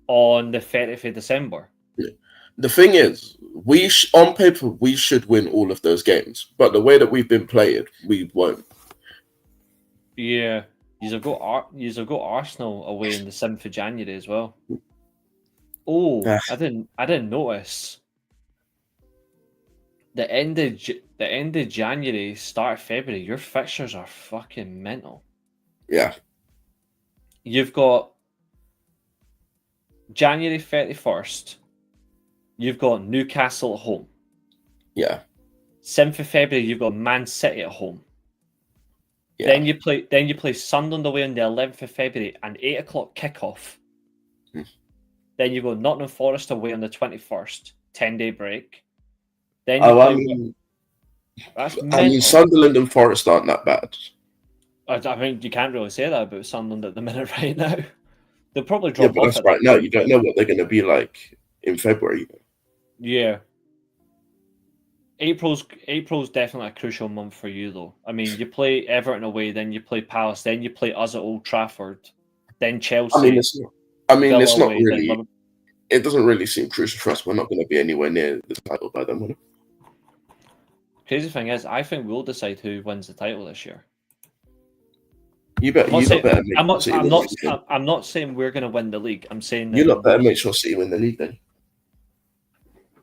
on the 30th of December. The thing is, on paper, we should win all of those games. But the way that we've been played, we won't. Yeah. You've got Arsenal away in the 7th of January as well. Oh, I didn't notice. The end of January, start of February, your fixtures are fucking mental. Yeah. You've got January 31st. You've got Newcastle at home. Yeah. 7th of February, you've got Man City at home. Yeah. Then you play Sunderland away on the 11th of February, and 8 o'clock kickoff. Then you go Nottingham Forest away on the 21st, 10-day break. Then Sunderland and Forest aren't that bad. I mean, you can't really say that about Sunderland at the minute right now. They'll probably drop but off. That's right now. You don't know what they're going to be like in February. Yeah. April's definitely a crucial month for you, though. I mean, you play Everton away, then you play Palace, then you play us at Old Trafford, then Chelsea. It's not really. It doesn't really seem crucial for us. We're not going to be anywhere near the title by then. Crazy thing is, I think we'll decide who wins the title this year. I'm not saying we're going to win the league. I'm saying you lot better make sure City win the league then.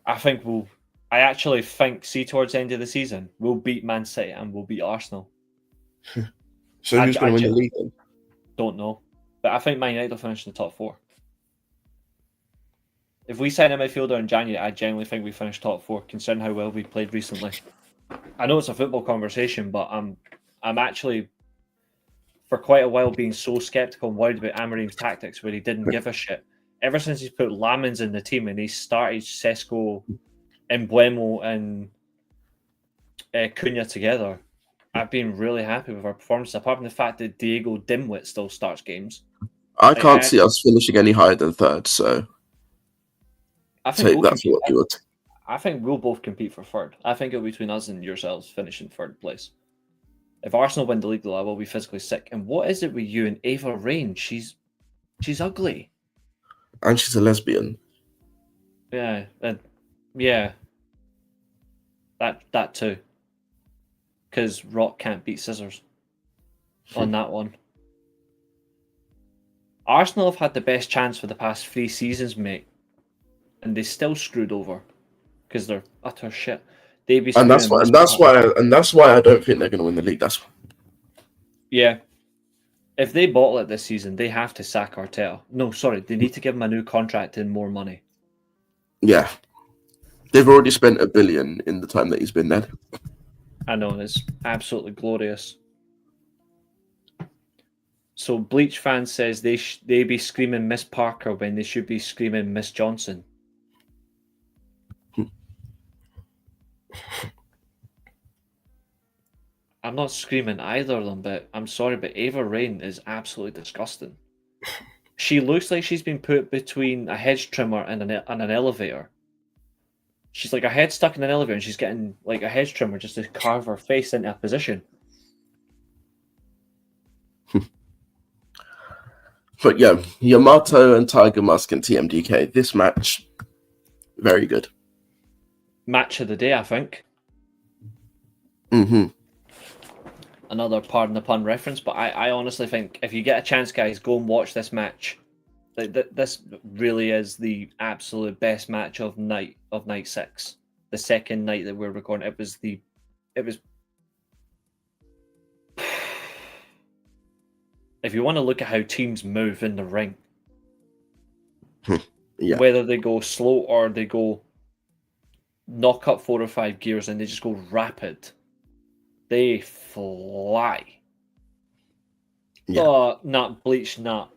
I actually think, towards the end of the season, we'll beat Man City and we'll beat Arsenal. So who's going to win the league then? Don't know. But I think Man United will finish in the top 4. If we sign a midfielder in January, I genuinely think we finish top 4, considering how well we played recently. I know it's a football conversation, but I'm actually, for quite a while, being so sceptical and worried about Amorim's tactics, where he didn't give a shit. Ever since he's put Lamens in the team and he started Sesko, Embuemo, and Cunha together, I've been really happy with our performance. Apart from the fact that Diego Dimwit still starts games, I can't see us finishing any higher than 3rd, so I think take that for what you would. I think we'll both compete for 3rd. I think it'll be between us and yourselves finishing 3rd place. If Arsenal win the league, though, I will be physically sick. And what is it with you and Ava Rain? She's ugly. And she's a lesbian. Yeah, yeah. That too. Because rock can't beat scissors on that one. Arsenal have had the best chance for the past 3 seasons, mate, and they still screwed over because they're utter shit. And that's why I don't think they're going to win the league. That's why. Yeah. If they bottle it this season, they have to sack Arteta. No, sorry, they need to give him a new contract and more money. Yeah, they've already spent $1 billion in the time that he's been there. I know, and it's absolutely glorious. So Bleach fan says they be screaming Miss Parker when they should be screaming Miss Johnson. I'm not screaming either of them, but I'm sorry, but Ava Rain is absolutely disgusting. She looks like she's been put between a hedge trimmer and an elevator. She's like a head stuck in an elevator, and she's getting like a hedge trimmer just to carve her face into a position. But yeah, Yamato and Tiger Mask and TMDK. This match, very good. Match of the day, I think. Mm-hmm. Another pardon the pun reference, but I honestly think if you get a chance, guys, go and watch this match. This really is the absolute best match of night 6. The second night that we're recording, it was. If you want to look at how teams move in the ring, yeah, whether they go slow or they go knock up 4 or 5 gears and they just go rapid, they fly. Yeah. Oh, not Bleach, not.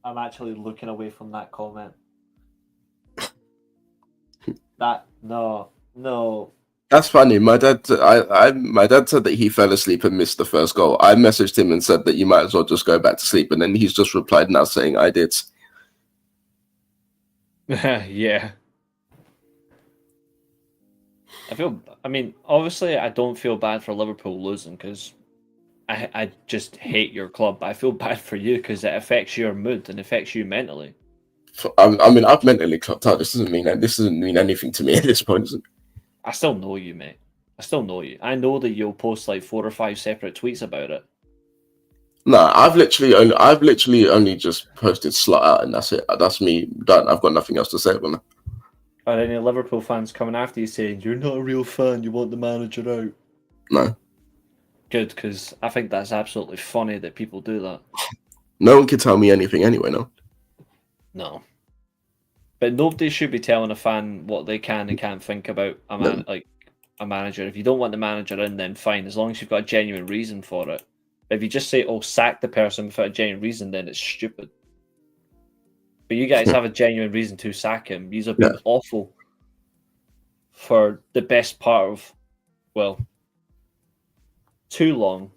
I'm actually looking away from that comment. No. That's funny. My dad said that he fell asleep and missed the first goal. I messaged him and said that you might as well just go back to sleep, and then he's just replied now saying I did. Yeah. Obviously I don't feel bad for Liverpool losing because I just hate your club. I feel bad for you because it affects your mood and affects you mentally. I've mentally clocked out. This doesn't mean anything to me at this point. I still know you, mate. I still know you. I know that you'll post like 4 or 5 separate tweets about it. No, I've literally only just posted slot out, and that's it. That's me done. I've got nothing else to say about it. Are any Liverpool fans coming after you saying you're not a real fan? You want the manager out? No. Good, because I think that's absolutely funny that people do that. No one can tell me anything anyway, no? No. But nobody should be telling a fan what they can and can't think about a manager. If you don't want the manager in, then fine, as long as you've got a genuine reason for it. But if you just say, oh, sack the person without a genuine reason, then it's stupid. But you guys have a genuine reason to sack him. He's been awful for the best part of, too long.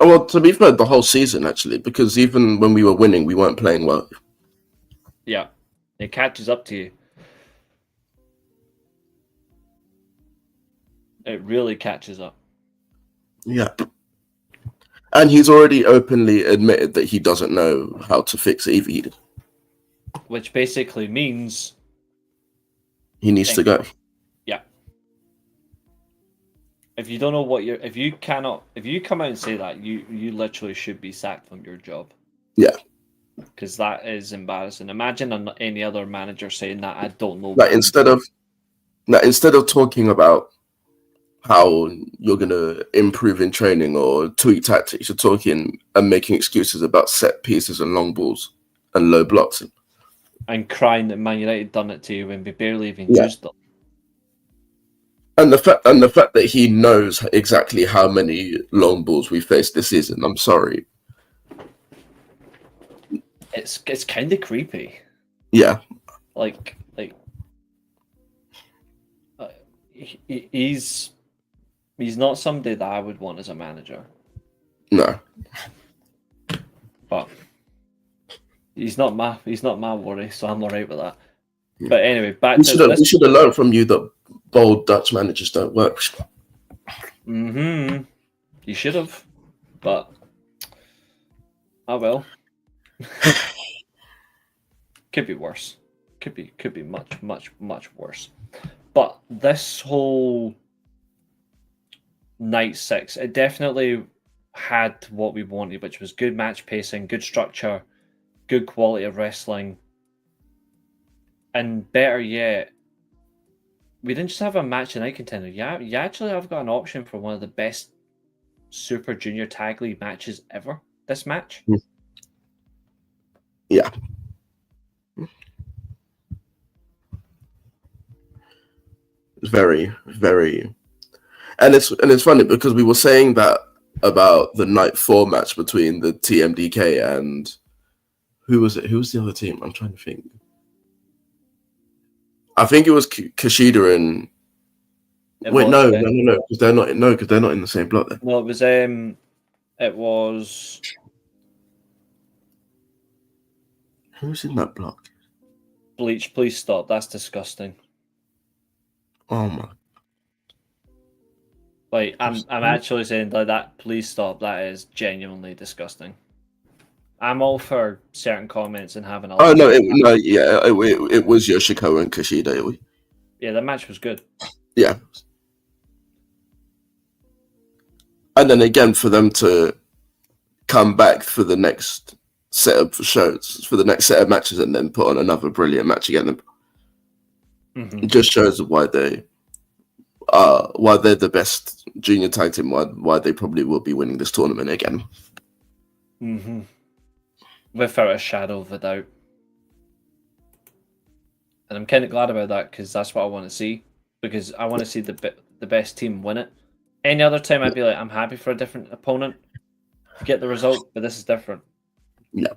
Well, to be fair, the whole season, actually, because even when we were winning, we weren't playing well. Yeah, it catches up to you. It really catches up. Yeah. And he's already openly admitted that he doesn't know how to fix it either. Which basically means he needs to go. Yeah. If you don't know if you come out and say that, you literally should be sacked from your job. Yeah. Because that is embarrassing. Imagine any other manager saying that. I don't know. Instead of talking about how you're going to improve in training or tweak tactics. You're talking and making excuses about set pieces and long balls and low blocks. And crying that Man United done it to you when we barely even Yeah. used them. And the fact that he knows exactly how many long balls we faced this season, I'm sorry. It's kind of creepy. Yeah. Like he's not somebody that I would want as a manager. No. But he's not my worry, so I'm alright with that. But anyway, back to this. We should have learned from you that bold Dutch managers don't work. You should have, but oh well. Could be worse. Could be much worse. But this whole night 6, it definitely had what we wanted, which was good match pacing, good structure, good quality of wrestling, and better yet, we didn't just have a match of night contender. Yeah, you actually have got an option for one of the best Super Junior Tag League matches ever. This match. Yeah. Very, very, and it's funny because we were saying that about the night 4 match between the TMDK and who was it? Who was the other team? I'm trying to think. I think it was Kushida and wait, no, because they're not in the same block. Then. No, it was Who's in that block? Bleach. Please stop. That's disgusting. Oh my! Like I'm actually saying like that. Please stop. That is genuinely disgusting. I'm all for certain comments and having. It was Yoshiko and Kushida. Yeah, the match was good. Yeah, and then again for them to come back for the next set of shows, for the next set of matches, and then put on another brilliant match again. It just shows why they're the best junior tag team. Why they probably will be winning this tournament again. Without a shadow of a doubt. And I'm kind of glad about that because that's what I want to see. Because I want to see the best team win it. Any other time I'd be like, I'm happy for a different opponent to get the result, but this is different. Yeah,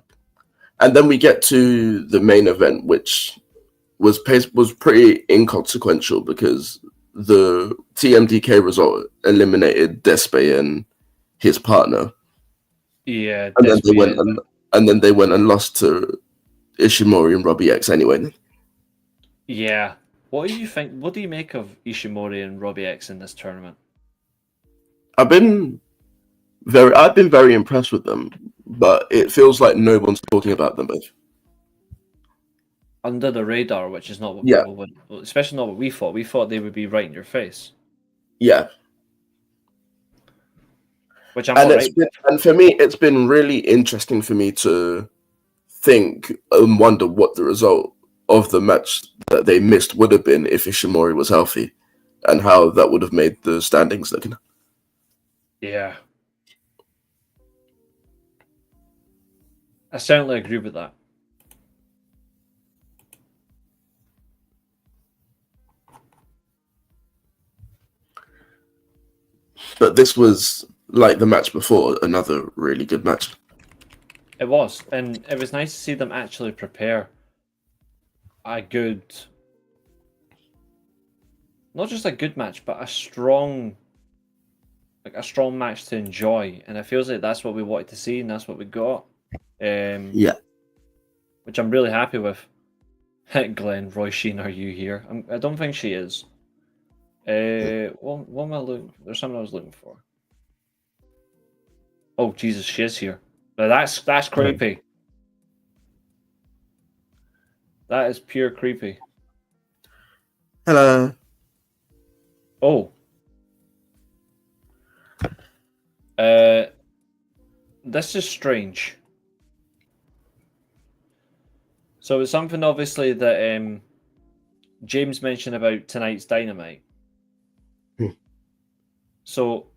and then we get to the main event, which was pretty inconsequential because the TMDK result eliminated Despe and his partner. Yeah, and then they went and lost to Ishimori and Robbie X anyway. Yeah. What do you think? What do you make of Ishimori and Robbie X in this tournament? I've been very impressed with them, but it feels like no one's talking about them both. Under the radar, which is not what people would, especially not what we thought. We thought they would be right in your face. Yeah. Which I'm alright. And for me, it's been really interesting for me to think and wonder what the result of the match that they missed would have been if Ishimori was healthy, and how that would have made the standings looking. Yeah. I certainly agree with that. But this was, like the match before, another really good match. It was, and it was nice to see them actually prepare a good, not just a good match, but a strong match to enjoy. And it feels like that's what we wanted to see, and that's what we got. Which I'm really happy with. Glenn, Roy Sheen, are you here? I don't think she is. What am I looking? There's something I was looking for. Oh Jesus, she is here. Now that's creepy. That is pure creepy. Hello. Oh. This is strange. So it's something obviously that James mentioned about tonight's Dynamite. So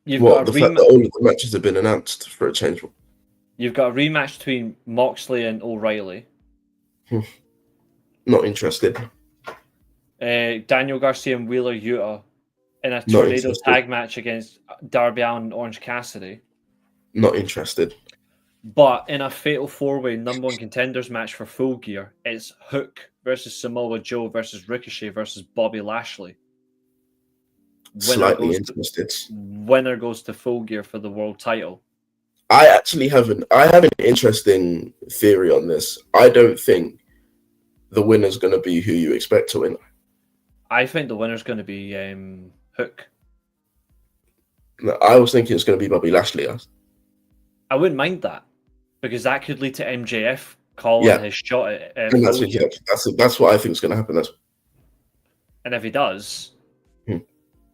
you've What, got the fact that all of the matches have been announced for a change? You've got a rematch between Moxley and O'Reilly. Not interested. Daniel Garcia and Wheeler Yuta in a Not tornado interested. tag match against Darby Allin and Orange Cassidy. Not interested. But in a fatal four-way number one contenders match for Full Gear, it's Hook versus Samoa Joe versus Ricochet versus Bobby Lashley. Slightly interested. Winner goes to Full Gear for the world title. I have an interesting theory on this. I don't think the winner's going to be who you expect to win. I think the winner's going to be Hook. I was thinking it's going to be Bobby Lashley. I wouldn't mind that, because that could lead to MJF calling his shot at and that's what I think is going to happen. And if he does,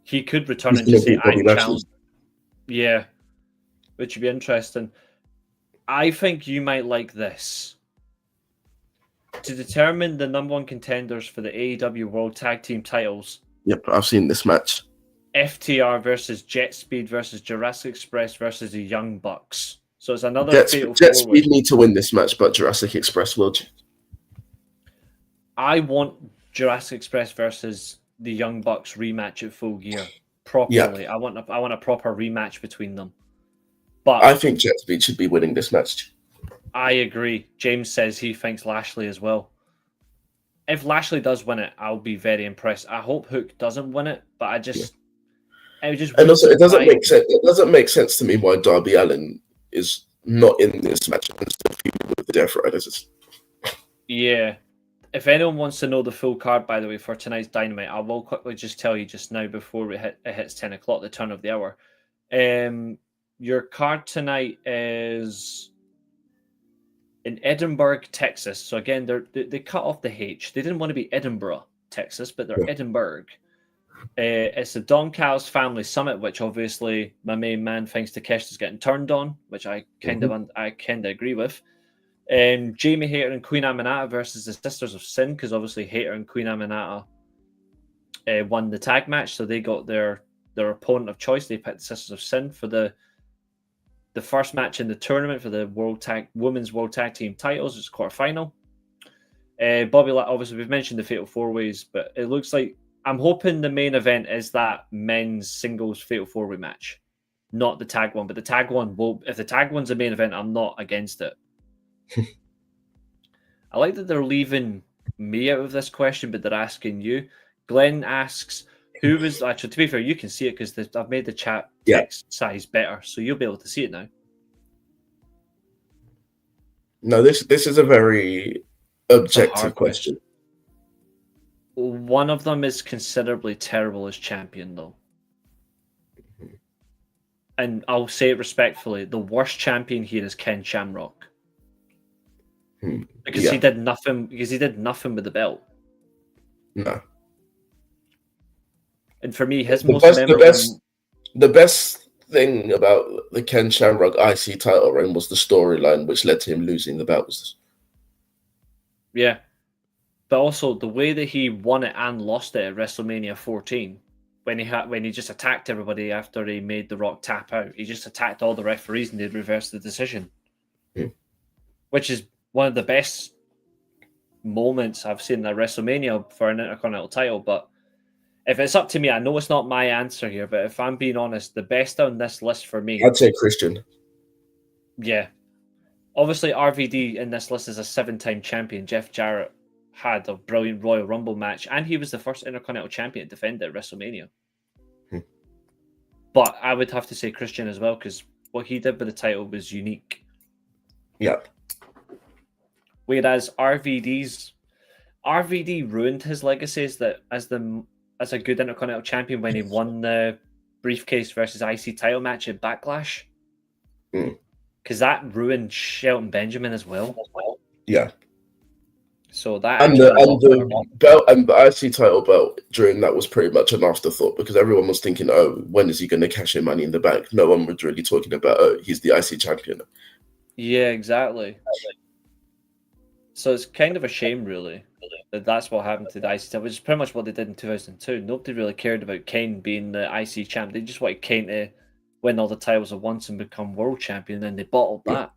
he could return and He's just say, gonna beat Bobby I'm Lashley. challenged. Yeah, which would be interesting. I think you might like this. To determine the number one contenders for the AEW World Tag Team titles. Yep, I've seen this match. FTR versus Jet Speed versus Jurassic Express versus the Young Bucks. So it's another Jet Speed need to win this match, but Jurassic Express will. I want Jurassic Express versus the Young Bucks rematch at Full Gear properly. Yeah. I want a proper rematch between them. But I think Jet Speed should be winning this match. I agree. James says he thinks Lashley as well. If Lashley does win it, I'll be very impressed. I hope Hook doesn't win it, but I just and also it doesn't make sense. It doesn't make sense to me why Darby Allin is not in this match and still feuding with the Death Riders. Yeah. If anyone wants to know the full card, by the way, for tonight's Dynamite, I will quickly just tell you just now before it hits 10 o'clock, the turn of the hour. Your card tonight is in Edinburgh, Texas. So again, they cut off the H. They didn't want to be Edinburgh, Texas, but they're Edinburgh. It's the Don Callis Family Summit, which obviously my main man thinks Takeshita's getting turned on, which I kind of agree with. Jamie Hayter and Queen Aminata versus the Sisters of Sin, because obviously Hayter and Queen Aminata won the tag match, so they got their opponent of choice. They picked the Sisters of Sin for the first match in the tournament for the Women's World Tag Team titles. It's quarterfinal. Bobby, obviously we've mentioned the Fatal 4-Ways, but it looks like I'm hoping the main event is that men's singles Fatal 4-Way match, not the tag one. But the tag one will. If the tag one's the main event, I'm not against it. I like that they're leaving me out of this question, but they're asking you. Glenn asks, who was actually? To be fair, you can see it because I've made the chat text size better, so you'll be able to see it now. No, this is a very objective question. One of them is considerably terrible as champion, though. And I'll say it respectfully, the worst champion here is Ken Shamrock. Because he did nothing with the belt. No. And for me, his the best thing about the Ken Shamrock IC title reign was the storyline which led to him losing the belts. Yeah. But also the way that he won it and lost it at WrestleMania 14, when he just attacked everybody after he made The Rock tap out. He just attacked all the referees and they'd reverse the decision. Which is one of the best moments I've seen at WrestleMania for an Intercontinental title. But if it's up to me, I know it's not my answer here, but if I'm being honest, the best on this list for me, I'd say Christian. Yeah. Obviously, RVD in this list is a 7-time champion. Jeff Jarrett had a brilliant Royal Rumble match, and he was the first Intercontinental champion to defend at WrestleMania. But I would have to say Christian as well, because what he did with the title was unique. Yep. Whereas RVD ruined his legacy as a good Intercontinental champion when he won the briefcase versus IC title match at Backlash. Because that ruined Shelton Benjamin as well. Yeah. So that and the belt and the IC title belt during that was pretty much an afterthought because everyone was thinking, oh, when is he going to cash in Money in the Bank? No one was really talking about, oh, he's the IC champion. Yeah, exactly. So it's kind of a shame, really, that that's what happened to the IC title, which is pretty much what they did in 2002. Nobody really cared about Kane being the IC champ. They just wanted Kane to win all the titles at once and become world champion, and then they bottled that.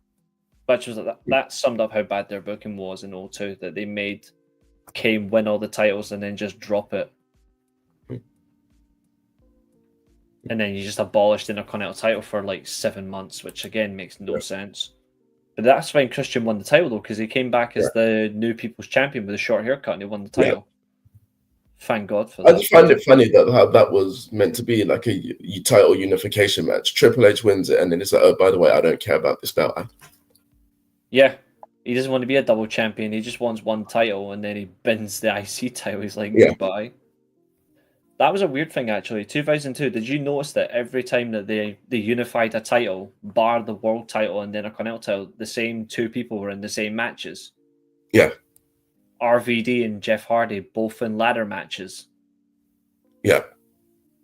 Which was that summed up how bad their booking was in 02, that they made Kane win all the titles and then just drop it. And then you just abolished the Intercontinental title for like 7 months, which again makes no sense. But that's when Christian won the title, though, because he came back as the new People's Champion with a short haircut and he won the title. Thank God for that. I just find it funny that how that was meant to be like a title unification match. Triple H wins it, and then it's like, oh, by the way, I don't care about this belt. Yeah, he doesn't want to be a double champion. He just wants one title, and then he bins the IC title. He's like, goodbye. That was a weird thing, actually. 2002, did you notice that every time that they unified a title, bar the world title and then a Continental title, the same two people were in the same matches? Yeah. RVD and Jeff Hardy both in ladder matches. Yeah.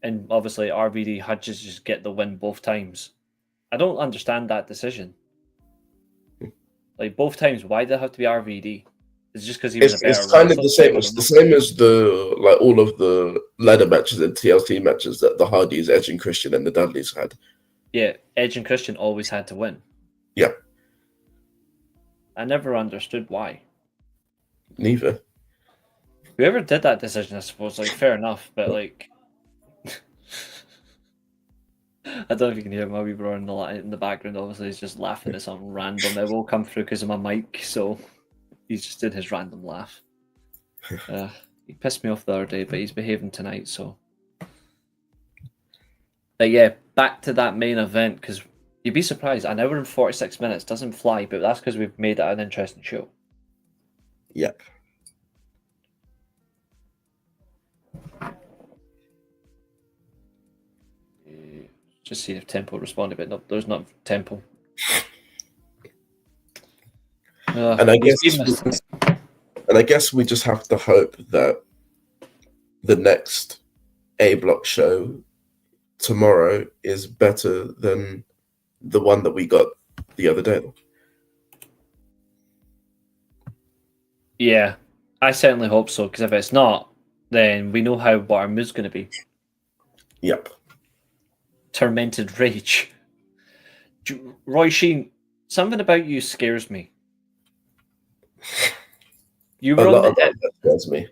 And obviously RVD had to just get the win both times. I don't understand that decision. Like, both times, why did it have to be RVD? It's just because he was a better It's kind of wrestler? the same. It's the same as the like all of the ladder matches and TLC matches that the Hardys, Edge and Christian, and the Dudleys had. Yeah, Edge and Christian always had to win. Yeah. I never understood why. Neither. Whoever did that decision, I suppose, like, fair enough, but like, I don't know if you can hear my wee brother in the background. Obviously, he's just laughing at something random. It will come through because of my mic, so he's just did his random laugh. He pissed me off the other day, but he's behaving tonight, so. But yeah, back to that main event, because you'd be surprised, an hour and 46 minutes doesn't fly, but that's because we've made it an interesting show. Yep. Just see if Temple responded, but no, there's not Temple. And I guess we just have to hope that the next A Block show tomorrow is better than the one that we got the other day. Yeah, I certainly hope so, because if it's not, then we know what our mood's going to be. Yep. Tormented rage. Roy Sheen, something about you scares me. You were on that scares me.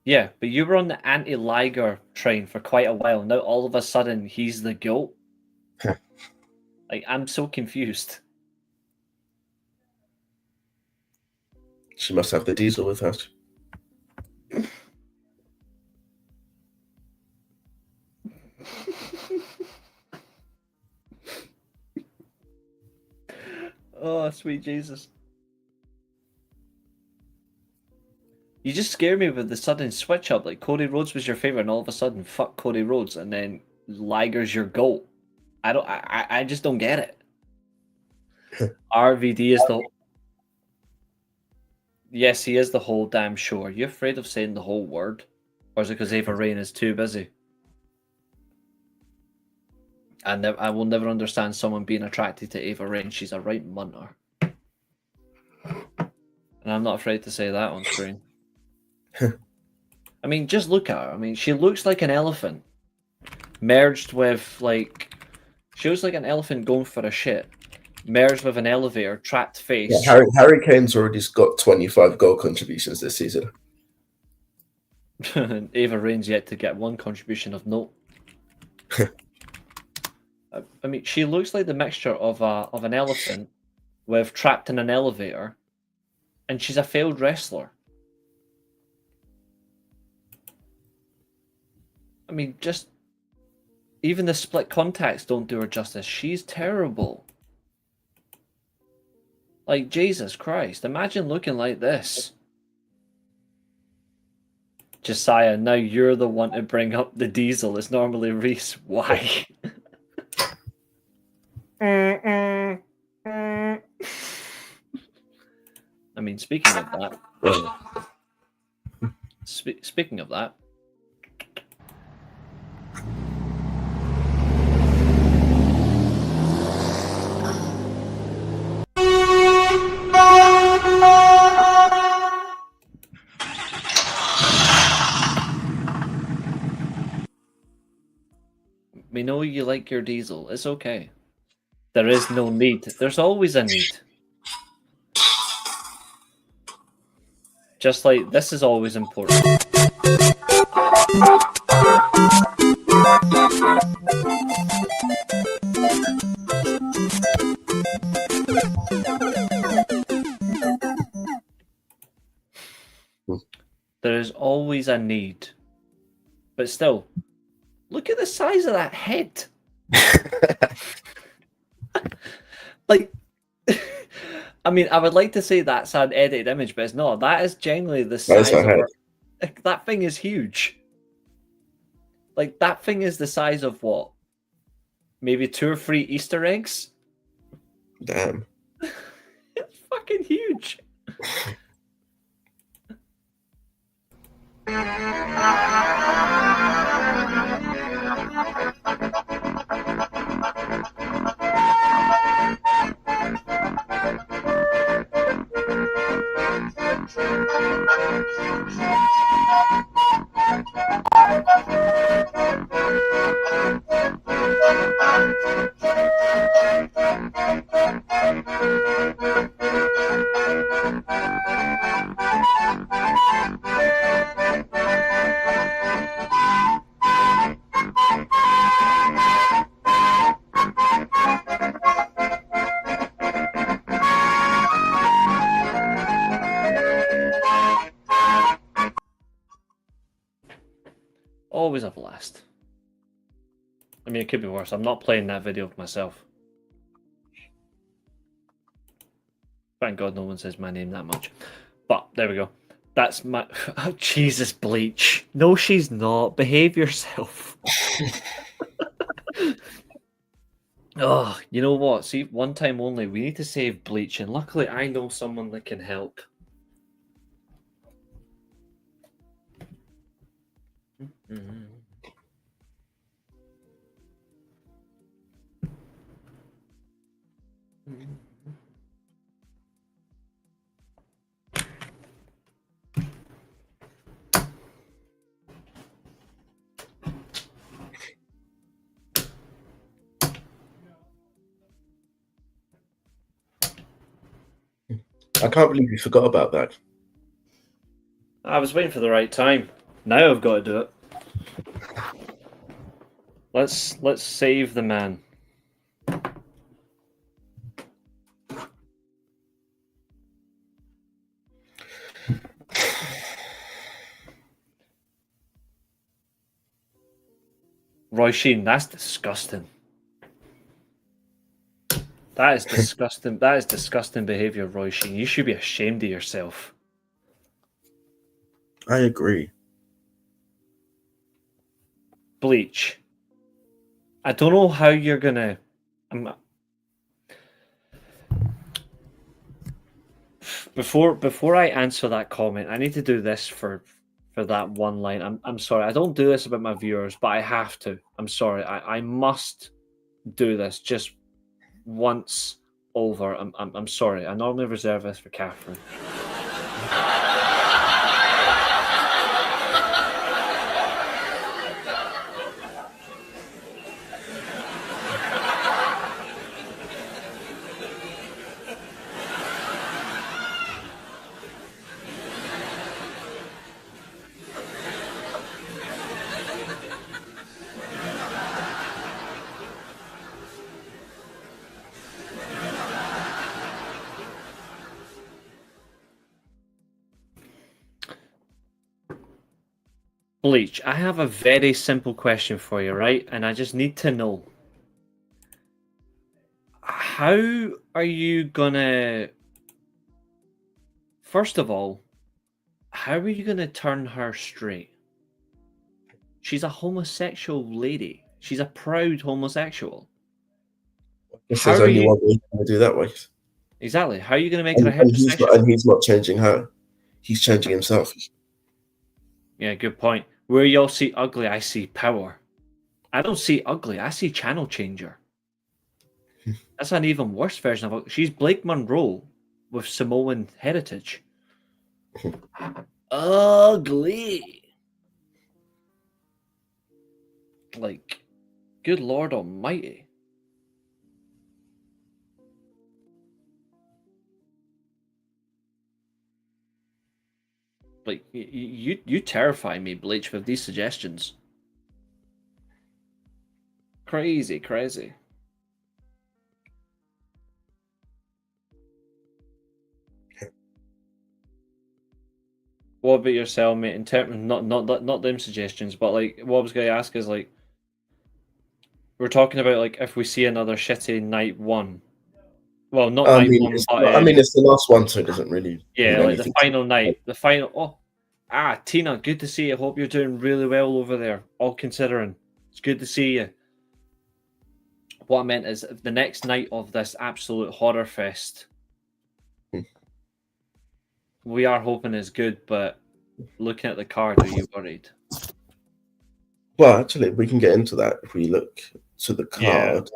Yeah, but you were on the anti-Liger train for quite a while. Now all of a sudden he's the GOAT. Like, I'm so confused. She must have the diesel with her. Oh, sweet Jesus. You just scare me with the sudden switch up. Like, Cody Rhodes was your favorite, and all of a sudden, fuck Cody Rhodes, and then Liger's your GOAT. I just don't get it. RVD is the... Yes, he is the whole damn show. Are you afraid of saying the whole word? Or is it because Ava Raine is too busy? I will never understand someone being attracted to Ava Raine. She's a right munter. And I'm not afraid to say that on screen. I mean, just look at her. I mean, she looks like an elephant. Merged with, like... She looks like an elephant going for a shit. Merged with an elevator, trapped face. Yeah, Harry Kane's already got 25 goal contributions this season. Ava Raine's yet to get one contribution of note. I mean, she looks like the mixture of an elephant with trapped in an elevator, and she's a failed wrestler. I mean, just even the split contacts don't do her justice. She's terrible. Like, Jesus Christ, imagine looking like this. Josiah, now you're the one to bring up the diesel. It's normally Reece. Why? I mean, speaking of that, speaking of that, We know you like your diesel. It's okay. There is no need. There's always a need. Just like this is always important. There is always a need. But still, look at the size of that head. Like, I mean, I would like to say that's an edited image, but it's not. That is genuinely the size of her. That thing is huge. Like, that thing is the size of what? Maybe 2 or 3 Easter eggs? Damn. It's fucking huge. Always a blast. I mean, it could be worse. I'm not playing that video of myself. Thank God no one says my name that much. But there we go. That's my... Oh, Jesus, Bleach. No, she's not. Behave yourself. Oh, you know what? See, one time only. We need to save Bleach. And luckily, I know someone that can help. Mm-hmm. I can't believe you forgot about that. I was waiting for the right time. Now I've got to do it. Let's save the man. Roy Sheen, that's disgusting. That is disgusting. That is disgusting behavior, Roy Sheen. You should be ashamed of yourself. I agree. Bleach. I don't know how you're gonna. Before I answer that comment, I need to do this for that one line. I'm sorry. I don't do this about my viewers, but I have to. I'm sorry. I must do this just once over. I'm sorry. I normally reserve this for Catherine. Bleach, I have a very simple question for you, right? And I just need to know. How are you gonna... First of all, how are you gonna turn her straight? She's a homosexual lady. She's a proud homosexual. I guess there's only one way to do that way. Exactly. How are you gonna make her a heterosexual? And he's not changing her. He's changing himself. Yeah, good point. Where y'all see ugly, I see power. I don't see ugly, I see channel changer. That's an even worse version of it. She's Blake Monroe with Samoan heritage. Ugly. Like, Good Lord Almighty. Like, you terrify me, Bleach, with these suggestions. Crazy, crazy. What about yourself, mate? In terms of not them suggestions, but like what I was going to ask is like we're talking about like if we see another shitty night one. Well, not I night mean, one, it's but not, I mean, it's the last one, so it doesn't really yeah, mean like the anything. final night, the final. Oh, Tina, good to see you. Hope you're doing really well over there. All considering, it's good to see you. What I meant is the next night of this absolute horror fest. We are hoping is good, but looking at the card, are you worried? Well, actually, we can get into that if we look to the card.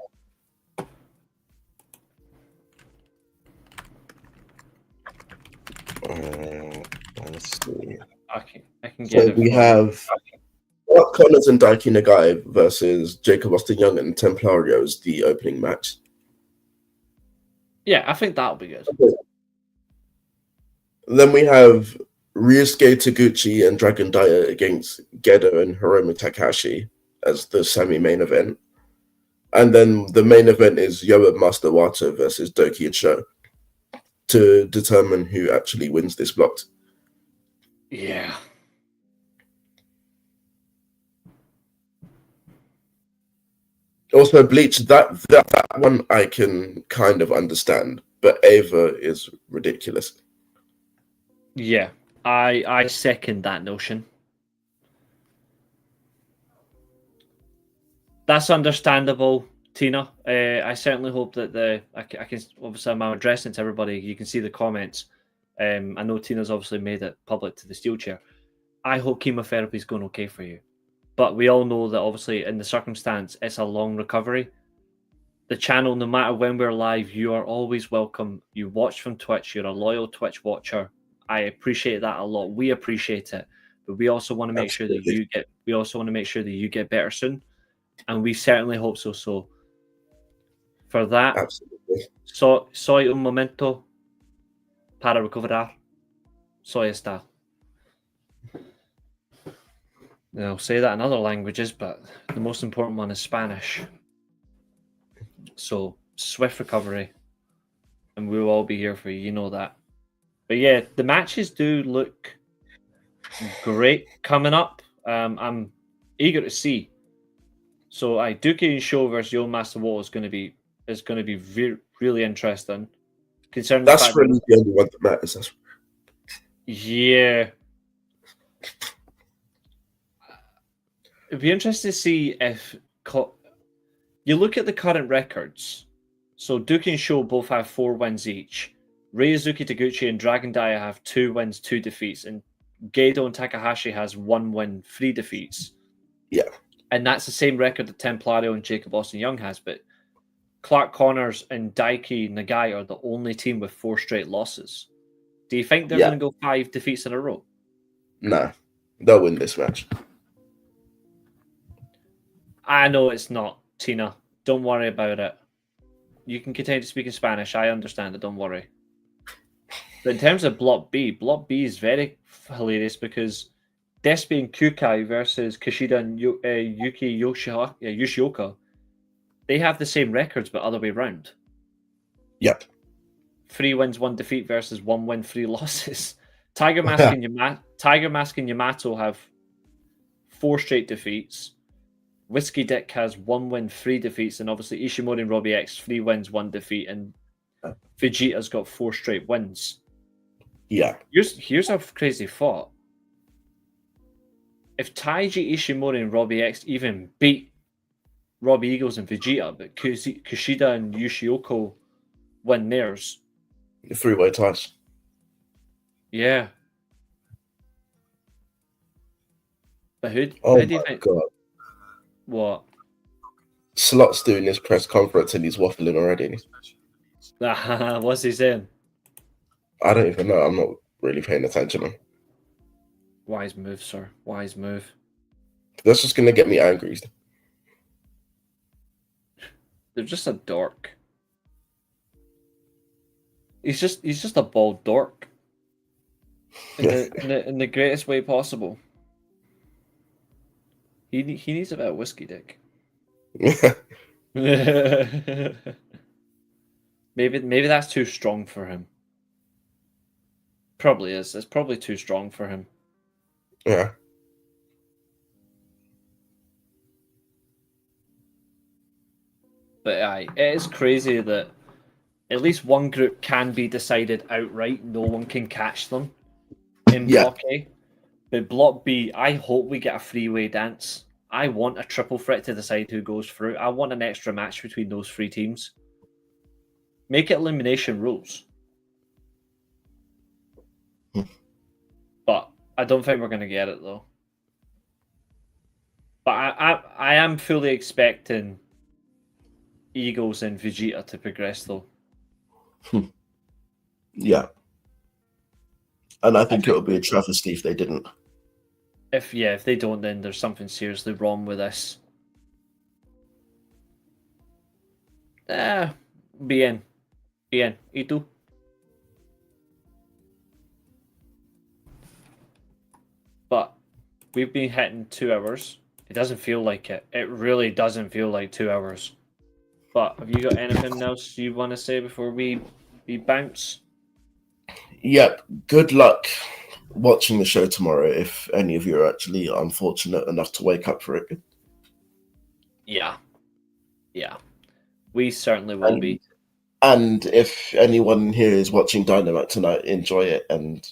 Let's see. I can get So it. we have Mark Connors and Daiki Nagai versus Jacob Austin Young and Templarios, the opening match. Yeah, I think that'll be good. Then we have Ryusuke Taguchi and Dragon Dyer against Gedo and Hiromu Takahashi as the semi-main event. And then the main event is Yoa Master Wato versus Doki and Sho to determine who actually wins this block. Yeah. Also, Bleach, that one I can kind of understand, but Ava is ridiculous. Yeah, I second that notion. That's understandable, Tina. I certainly hope that I can obviously I'm addressing to everybody. You can see the comments. I know Tina's obviously made it public to the Steelchair. I hope chemotherapy is going okay for you, but we all know that obviously in the circumstance it's a long recovery. The channel, no matter when we're live, you are always welcome. You watch from Twitch. You're a loyal Twitch watcher. I appreciate that a lot. We appreciate it, but we also want to make sure that you get. We also want to make sure that you get better soon, and we certainly hope so. So, for that, Absolutely. soy un momento para recuperar. Soy está. I'll say that in other languages, but the most important one is Spanish. So swift recovery, and we will all be here for you. You know that. But yeah, the matches do look great coming up. I'm eager to see. So Duki and Show versus Yo Master Wall is going to be really interesting. Concerning That's the fact really the only one that matters. yeah, it'd be interesting to see if you look at the current records. So Duki and Show both have 4 wins each. Ryozuki Taguchi and Dragon Daya have 2 wins, 2 defeats, and Gedo and Takahashi has 1 win, 3 defeats. Yeah. And that's the same record that Templario and Jacob Austin Young has, but Clark Connors and Daiki Nagai are the only team with 4 straight losses. Do you think they're going to go 5 defeats in a row? Nah, they'll win this match. I know it's not, Tina. Don't worry about it. You can continue to speak in Spanish. I understand it. Don't worry. But in terms of Block B is very hilarious because Despi and Kukai versus Kushida and Yuki Yoshioka, they have the same records but other way round. Yep. 3 wins, 1 defeat versus 1 win, 3 losses. Tiger Mask and Yamato have 4 straight defeats. Whiskey Dick has 1 win, 3 defeats, and obviously Ishimori and Robbie X 3 wins, 1 defeat, and Vegeta's got 4 straight wins. Yeah. Here's a crazy thought. If Taiji, Ishimori, and Robbie X even beat Robbie Eagles and Vegeta, but Kushida and Yoshioka win theirs. 3-way ties. Yeah. But who do you think? God. What? Slot's doing this press conference and he's waffling already. What's he saying? I don't even know. I'm not really paying attention. Wise move, sir. Wise move. That's just going to get me angry. They're just a dork. He's just a bald dork. In the greatest way possible. He needs a bit of whiskey dick. Maybe that's too strong for him. Probably is. It's probably too strong for him. Yeah. But aye, it is crazy that at least one group can be decided outright. No one can catch them in Block A. But Block B, I hope we get a freeway dance. I want a triple threat to decide who goes through. I want an extra match between those three teams. Make it elimination rules. But I don't think we're going to get it, though. But I am fully expecting Eagles and Vegeta to progress, though. Yeah. And I think it would be a travesty if they didn't. If they don't, then there's something seriously wrong with this. Bien. ¿Y tú? But we've been hitting 2 hours. It doesn't feel like it. It really doesn't feel like 2 hours. But have you got anything else you want to say before we bounce? Yep. Good luck watching the show tomorrow if any of you are actually unfortunate enough to wake up for it. Yeah. We certainly will be. And if anyone here is watching Dynamite tonight, enjoy it and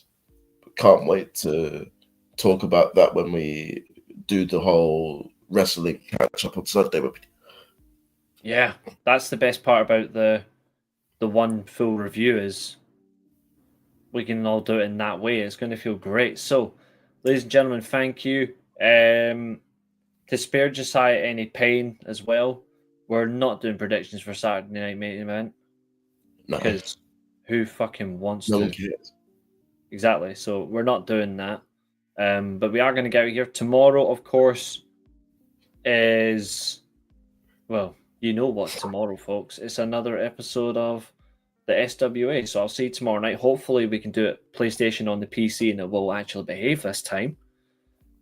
can't wait to talk about that when we do the whole wrestling catch up on Sunday. Yeah, that's the best part about the one full review is we can all do it in that way. It's going to feel great. So, ladies and gentlemen, thank you. To spare Josiah any pain as well, we're not doing predictions for Saturday Night Main Event. No. Because who fucking wants No to? one cares. Exactly. So we're not doing that. But we are going to get out here. Tomorrow, of course, is... Well, you know what's tomorrow, folks. It's another episode of the SWA. So I'll see you tomorrow night. Hopefully we can do it PlayStation on the PC and it will actually behave this time.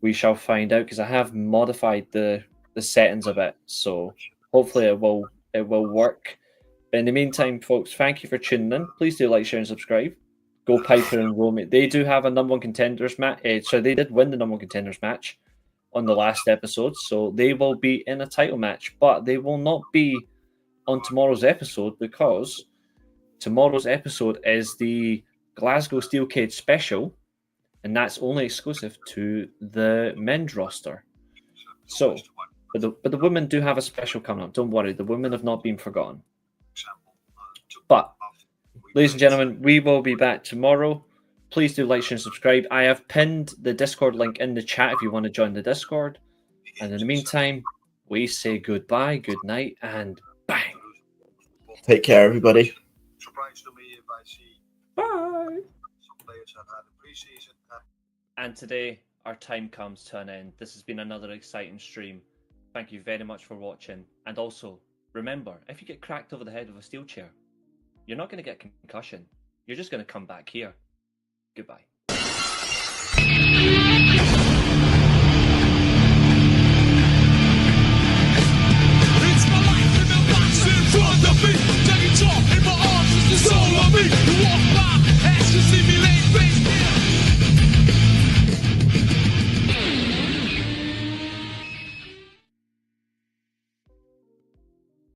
We shall find out because I have modified the settings a bit. So hopefully it will work. But in the meantime, folks, thank you for tuning in. Please do like, share, and subscribe. Go Piper and Romy. They do have a number one contenders match. So they did win the number one contenders match on the last episode. So they will be in a title match. But they will not be on tomorrow's episode because tomorrow's episode is the Glasgow Steel Cage special. And that's only exclusive to the men's roster. So, but the women do have a special coming up. Don't worry, the women have not been forgotten. But, ladies and gentlemen, we will be back tomorrow. Please do like, share, and subscribe. I have pinned the Discord link in the chat if you want to join the Discord. And in the meantime, we say goodbye, good night, and bang. Take care, everybody. Bye. And today, our time comes to an end. This has been another exciting stream. Thank you very much for watching. And also, remember, if you get cracked over the head with a steel chair, you're not going to get concussion. You're just going to come back here. Goodbye.